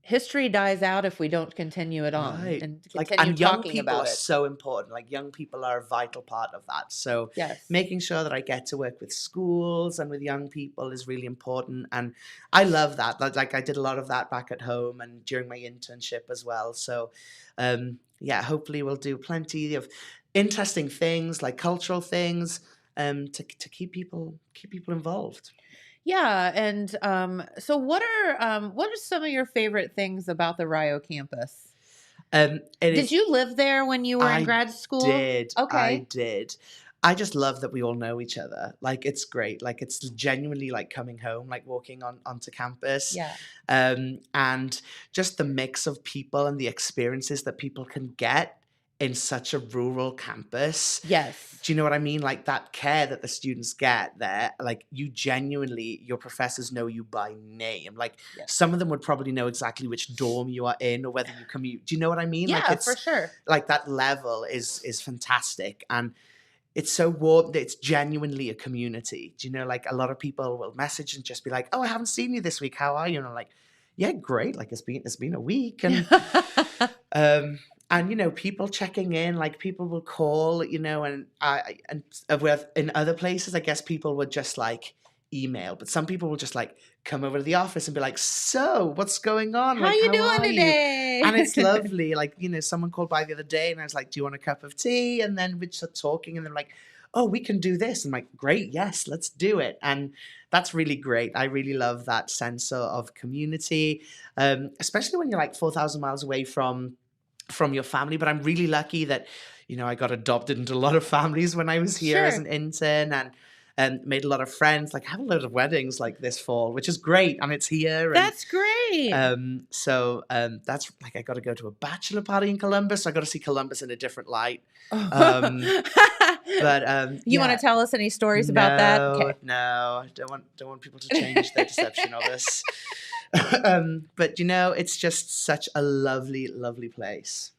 History dies out if we don't continue it on. Right. And And young talking people about are it. so important. Like young people are a vital part of that. So Yes. making sure that I get to work with schools and with young people is really important. And I love that. Like I did a lot of that back at home and during my internship as well. So hopefully we'll do plenty of interesting things, like cultural things, to keep people involved. Yeah, and so what are some of your favorite things about the Rio campus? Did you live there when you were in grad school? Did. Okay. I did. I just love that we all know each other. Like it's great. Like it's genuinely like coming home, like walking onto campus. Yeah. And just the mix of people and the experiences that people can get in such a rural campus. Yes. Do you know what I mean? Like that care that the students get there, like your professors know you by name. Like some of them would probably know exactly which dorm you are in or whether you commute. Do you know what I mean? Yeah, like for sure. Like that level is fantastic. And it's so warm that it's genuinely a community. Do you know, like a lot of people will message and just be like, oh, I haven't seen you this week. How are you? And I'm like, yeah, great. Like it's been a week. And and people checking in, like people will call, and in other places, I guess people would just like email, but some people will just like come over to the office and be like, so what's going on? How you doing today? And it's lovely. Like, someone called by the other day and I was like, do you want a cup of tea? And then we'd start talking and they're like, oh, we can do this. I'm like, great. Yes, let's do it. And that's really great. I really love that sense of community, especially when you're like 4,000 miles away from your family. But I'm really lucky that, I got adopted into a lot of families when I was here as an intern and made a lot of friends. Like I have a lot of weddings like this fall, which is great. And it's here. And, that's great. So that's like, I got to go to a bachelor party in Columbus. So I got to see Columbus in a different light. But you want to tell us any stories about that? Okay. No, I don't want people to change their perception of us. But it's just such a lovely, lovely place.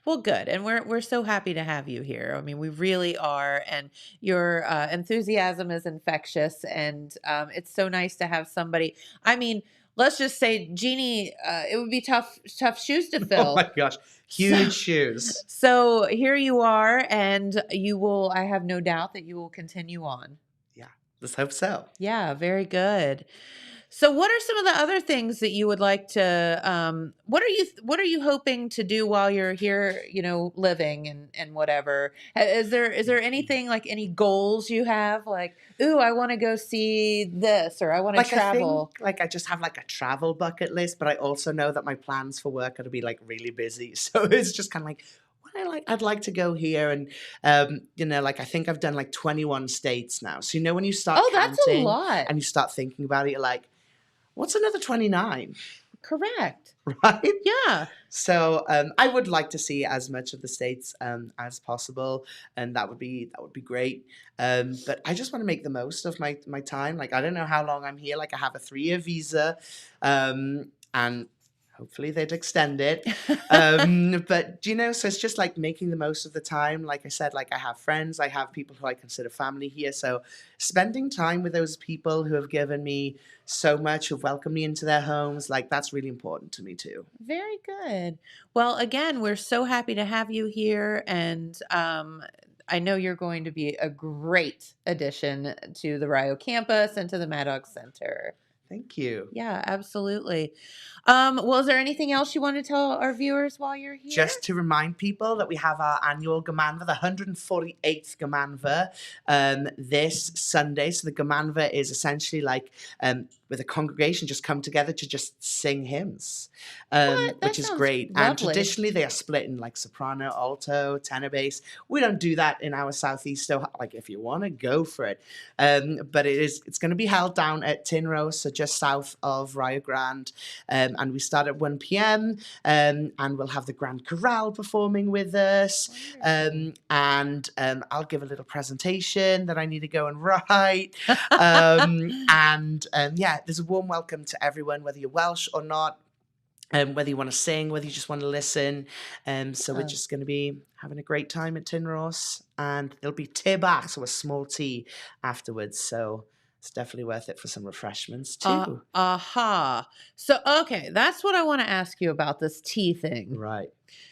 Well, good. And we're so happy to have you here. I mean, we really are. And your enthusiasm is infectious. And it's so nice to have somebody. I mean, let's just say, Jeannie, it would be tough shoes to fill. Oh my gosh. Huge shoes. So here you are, and I have no doubt that you will continue on. Yeah, let's hope so. Yeah, very good. So what are some of the other things that you would like to, what are you hoping to do while you're here, living and whatever? Is there anything, like any goals you have? Like, ooh, I want to go see this, or I want to travel. I just have like a travel bucket list, but I also know that my plans for work are to be like really busy. So it's just kind of like, I'd like to go here. And, I think I've done like 21 states now. So, when you start counting, that's a lot. And you start thinking about it, you're like, what's another 29? Correct. Right? Yeah. So I would like to see as much of the states as possible, and that would be great. But I just want to make the most of my time. Like I don't know how long I'm here. Like I have a 3-year visa, and Hopefully they'd extend it. But, so it's just like making the most of the time. Like I said, like I have friends, I have people who I consider family here. So spending time with those people who have given me so much, who've welcomed me into their homes, like that's really important to me too. Very good. Well, again, we're so happy to have you here. And I know you're going to be a great addition to the Rio campus and to the Mad Dog Center. Thank you. Yeah, absolutely. Well, is there anything else you want to tell our viewers while you're here? Just to remind people that we have our annual Gamanva, the 148th Gamanva, this Sunday. So the Gamanva is essentially like with a congregation just come together to just sing hymns, which is great. Lovely. And traditionally they are split in like soprano, alto, tenor, bass. We don't do that in our Southeast Ohio. Like if you want to go for it. But it's going to be held down at Tin Rose, so just south of Rio Grande. And we start at 1 p.m. And we'll have the Grand Chorale performing with us. And I'll give a little presentation that I need to go and write. Yeah, there's a warm welcome to everyone, whether you're Welsh or not. Whether you want to sing, whether you just want to listen. So we're just going to be having a great time at Tin Rose. And there'll be tea bach, so a small tea afterwards. So it's definitely worth it for some refreshments too. So, okay, that's what I want to ask you about this tea thing. Right.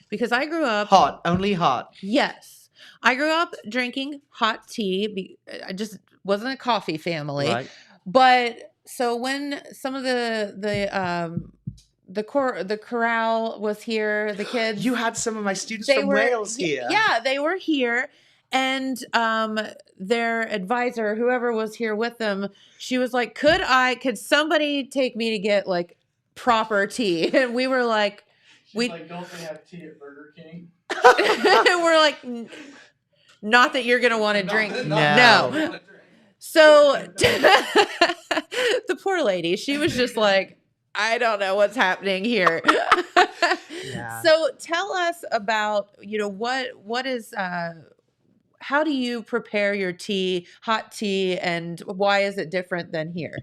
Because I grew up... Hot, only hot. Yes. I grew up drinking hot tea. I just wasn't a coffee family. Right. But so when some of the chorale was here, the kids... You had some of my students from Wales here. Yeah, they were here. And their advisor, whoever was here with them, she was like, could somebody take me to get like proper tea? And we were like, like, don't they have tea at Burger King? We're like, not that you're going to want to drink. No. So the poor lady, she was just like, I don't know what's happening here. Yeah. So tell us about, what is, how do you prepare your tea, hot tea, and why is it different than here?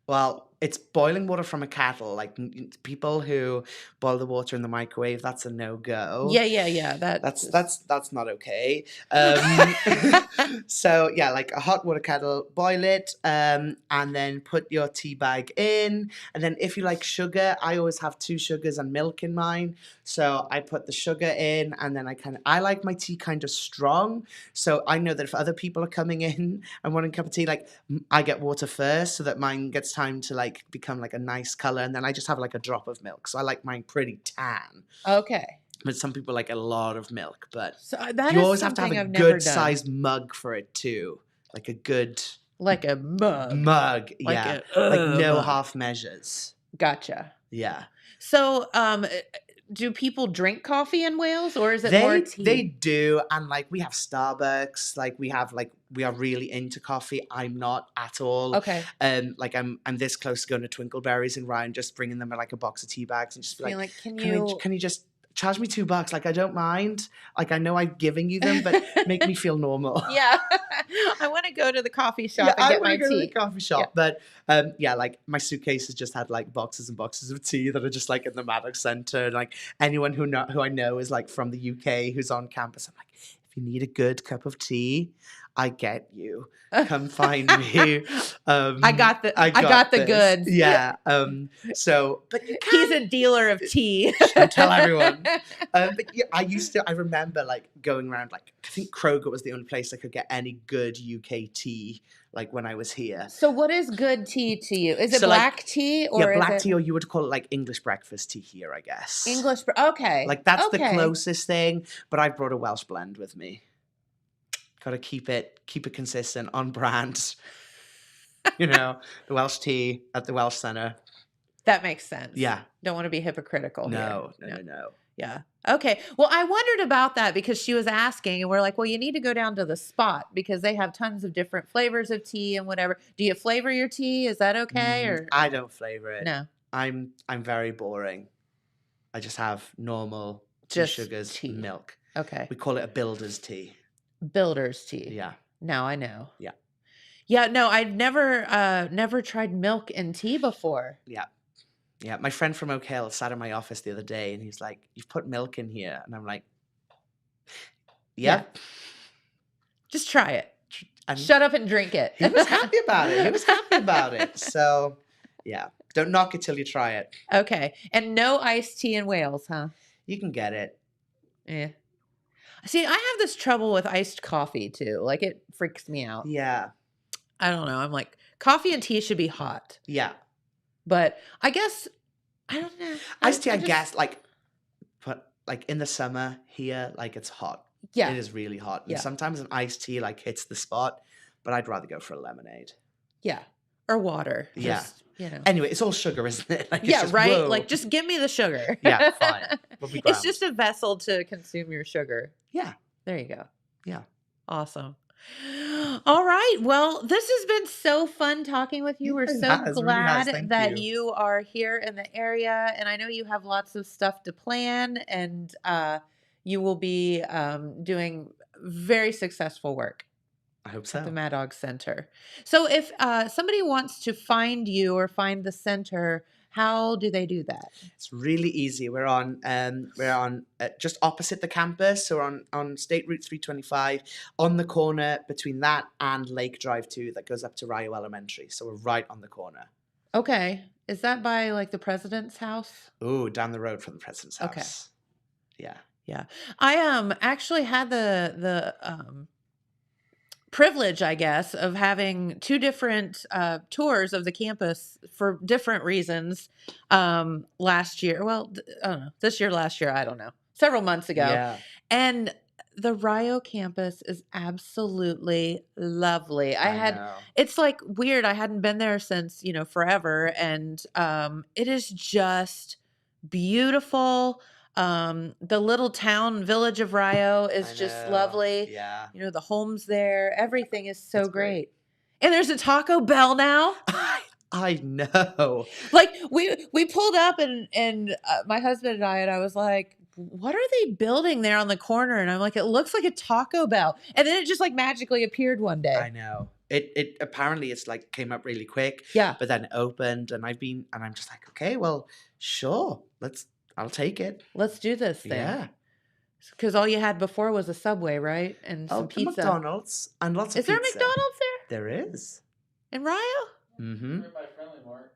Well, it's boiling water from a kettle. Like people who boil the water in the microwave, that's a no-go. Yeah. That's not okay. So yeah, like a hot water kettle, boil it, and then put your tea bag in. And then if you like sugar, I always have 2 sugars and milk in mine. So I put the sugar in, and then I like my tea kind of strong. So I know that if other people are coming in and wanting a cup of tea, like I get water first, so that mine gets time to like become like a nice color, and then I just have like a drop of milk. So I like mine pretty tan. Okay. But some people like a lot of milk. But so that you always have to have a good sized mug for it too, like a good mug. Yeah, like no half measures. Gotcha. Yeah. So, do people drink coffee in Wales, or is it more tea? They do, and like we have Starbucks, we are really into coffee. I'm not at all. Okay. Like I'm this close to going to Twinkleberries and Ryan, just bringing them like a box of tea bags and just be like, can you just charge me $2? Like I don't mind. Like I know I'm giving you them, but make me feel normal. Yeah. I want to go to the coffee shop and get my tea. To the coffee shop, yeah. But like my suitcase has just had like boxes and boxes of tea that are just like in the Mad Dog Center. Like anyone who I know is like from the UK who's on campus, I'm like, if you need a good cup of tea, I get you. Come find me. I got the goods. Yeah. So, but he's a dealer of tea. Don't tell everyone. But yeah, I remember like going around, like I think Kroger was the only place I could get any good UK tea. Like when I was here. So what is good tea to you? Is it black tea or black tea, or you would call it like English breakfast tea here, I guess. Okay. Like that's the closest thing, but I brought a Welsh blend with me. Got to keep it consistent, on brand. The Welsh tea at the Welsh Center. That makes sense. Yeah. Don't want to be hypocritical. No. Yeah. Okay. Well, I wondered about that because she was asking, and we're like, well, you need to go down to the Spot because they have tons of different flavors of tea and whatever. Do you flavor your tea? Is that okay? Or I don't flavor it. No. I'm very boring. I just have normal sugars, tea. Milk. Okay. We call it a builder's tea. Builder's tea. Yeah. Now I know. Yeah. Yeah. No, I'd never tried milk in tea before. Yeah. Yeah, my friend from Oak Hill sat in my office the other day, and he's like, "You've put milk in here," and I'm like, "Yep." Yeah. Just try it. And Shut up and drink it. he was happy about it. So, yeah, don't knock it till you try it. Okay, and no iced tea in Wales, huh? You can get it. Yeah. See, I have this trouble with iced coffee too. Like it freaks me out. Yeah. I don't know. I'm like, coffee and tea should be hot. Yeah. But I guess I don't know. Iced tea, I guess, but in the summer here, like it's hot. Yeah. It is really hot. And Yeah. sometimes an iced tea like hits the spot, but I'd rather go for a lemonade. Yeah. Or water. Yeah. Just, you know. Anyway, it's all sugar, isn't it? Like, it's Yeah, just, right? whoa. Like just give me the sugar. Yeah, fine. We'll be It's grand. just a vessel to consume your sugar. Yeah. There you go. Yeah. Awesome. All right. Well, this has been so fun talking with you. We're It so has, really glad has. Thank that you. you are here in the area. And I know you have lots of stuff to plan, and you will be doing very successful work I hope at so. the Mad Dog Center. So if somebody wants to find you or find the center, how do they do that? It's really easy. We're on just opposite the campus. So we're on State Route 325, on the corner between that and Lake Drive 2 that goes up to Rio Elementary. So we're right on the corner. Okay. Is that by like the president's house? Ooh, down the road from the president's house. Okay. Yeah. Yeah. I actually had the privilege, I guess, of having two different tours of the campus for different reasons last year. Well, I don't know. This year, last year, I don't know. Several months ago. Yeah. And the Rio campus is absolutely lovely. I know. It's like weird. I hadn't been there since, forever. And it is just beautiful. The little village of Rio is just lovely. Yeah. The homes there, everything is so It's great. great. And there's a Taco Bell now. I know. Like we pulled up and my husband and I was like, what are they building there on the corner? And I'm like, it looks like a Taco Bell. And then it just like magically appeared one day. I know. It apparently it's like came up really quick. Yeah. But then opened and I'm just like, okay, well, sure. I'll take it. Let's do this thing. Yeah. Because all you had before was a Subway, right? And some the pizza. McDonald's and lots of Is there a pizza. McDonald's there? There is. In Rio? Mm-hmm. Right by Friendly Mart.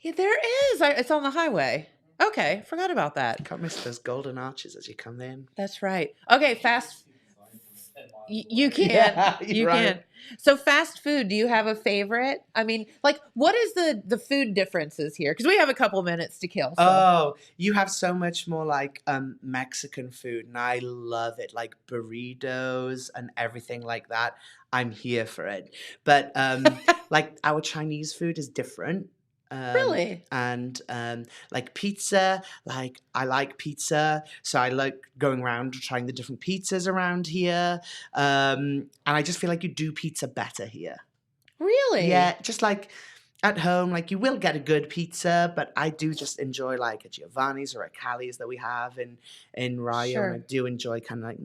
Yeah, there is. It's on the highway. Okay, forgot about that. Can't miss those golden arches as you come in. That's right. Okay, fast. You can. Yeah, you you're can. right. So fast food, do you have a favorite? I mean, like, what is the food differences here? Because we have a couple minutes to kill. So. Oh, you have so much more like Mexican food, and I love it. Like burritos and everything like that. I'm here for it. But like our Chinese food is different. Really? And like pizza, like I like pizza, so I like going around trying the different pizzas around here. And I just feel like you do pizza better here. Really? Yeah, just like at home, like you will get a good pizza, but I do just enjoy like a Giovanni's or a Cali's that we have in Rio. Sure. And I do enjoy kind of like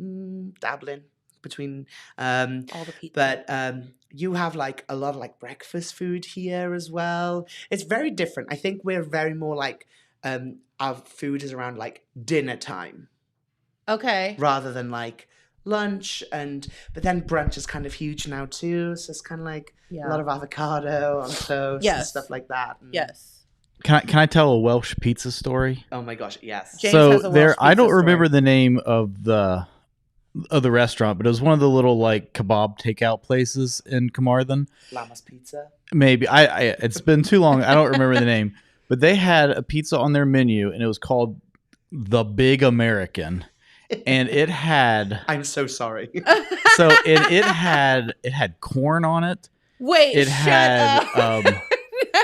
dabbling between All the pizza. but you have like a lot of like breakfast food here as well. It's very different. I think we're very more like our food is around like dinner time Okay. rather than like lunch, but then brunch is kind of huge now too, so it's kind of like Yeah. a lot of avocado on toast and Yes. stuff like that. And, Yes. Can I tell a Welsh pizza story? oh my gosh, yes. James So has a there, Welsh I don't pizza remember story. the name of the restaurant, but it was one of the little like kebab takeout places in Carmarthen. Llamas pizza. Maybe I it's been too long. I don't remember the name, but they had a pizza on their menu, and it was called the Big American, and it had I'm so sorry. it had corn on it. Wait, It shut had up.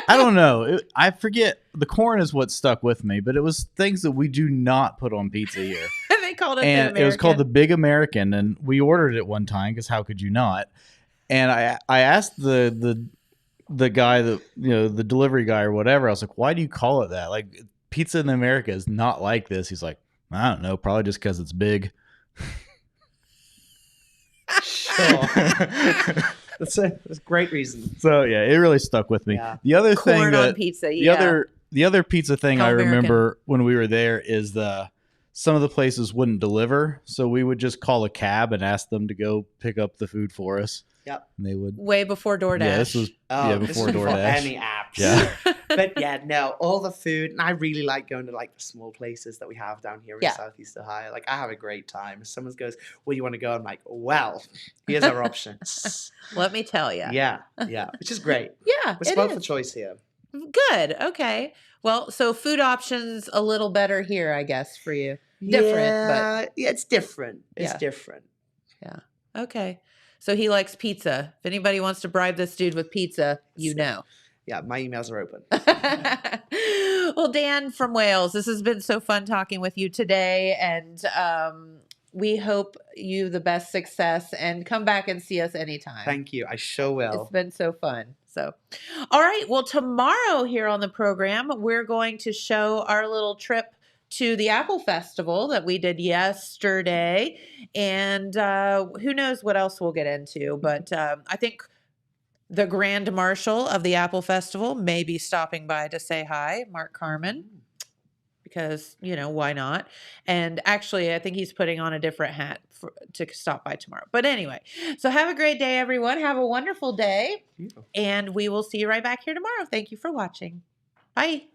I don't know. I forget. The corn is what stuck with me, but it was things that we do not put on pizza here. They called it And the it was called the American. Big American, and we ordered it one time because how could you not? And I asked the guy that the delivery guy or whatever. I was like, why do you call it that? Like pizza in America is not like this. He's like, I don't know, probably just because it's big. Sure. That's a great reason. So yeah, it really stuck with me. Yeah. The other thing Corn that on pizza. Yeah. the other pizza thing How I American. remember when we were there is some of the places wouldn't deliver, so we would just call a cab and ask them to go pick up the food for us. Yep. And they would. Way before DoorDash. Yeah, this was before DoorDash. Any apps. Yeah. But yeah, no, all the food, and I really like going to like the small places that we have down here in Southeast Ohio. Like I have a great time. If someone goes, "Where do you want to go?" I'm like, "Well, here's our options." Let me tell you. Yeah, which is great. Yeah, we're spoiled for choice here. Good. Okay. Well, so food options a little better here, I guess, for you. Different, but yeah, it's different. It's different. Yeah. Okay. So he likes pizza. If anybody wants to bribe this dude with pizza, you know. Yeah, my emails are open. Well, Dan from Wales, this has been so fun talking with you today, and we hope you the best success, and come back and see us anytime. Thank you. I sure will. It's been so fun. So, all right. Well, tomorrow here on the program, we're going to show our little trip to the Apple Festival that we did yesterday. And who knows what else we'll get into. But I think the Grand Marshal of the Apple Festival may be stopping by to say hi, Mark Carmen. Because, why not? And actually, I think he's putting on a different hat to stop by tomorrow. But anyway, so have a great day, everyone. Have a wonderful day. And we will see you right back here tomorrow. Thank you for watching. Bye.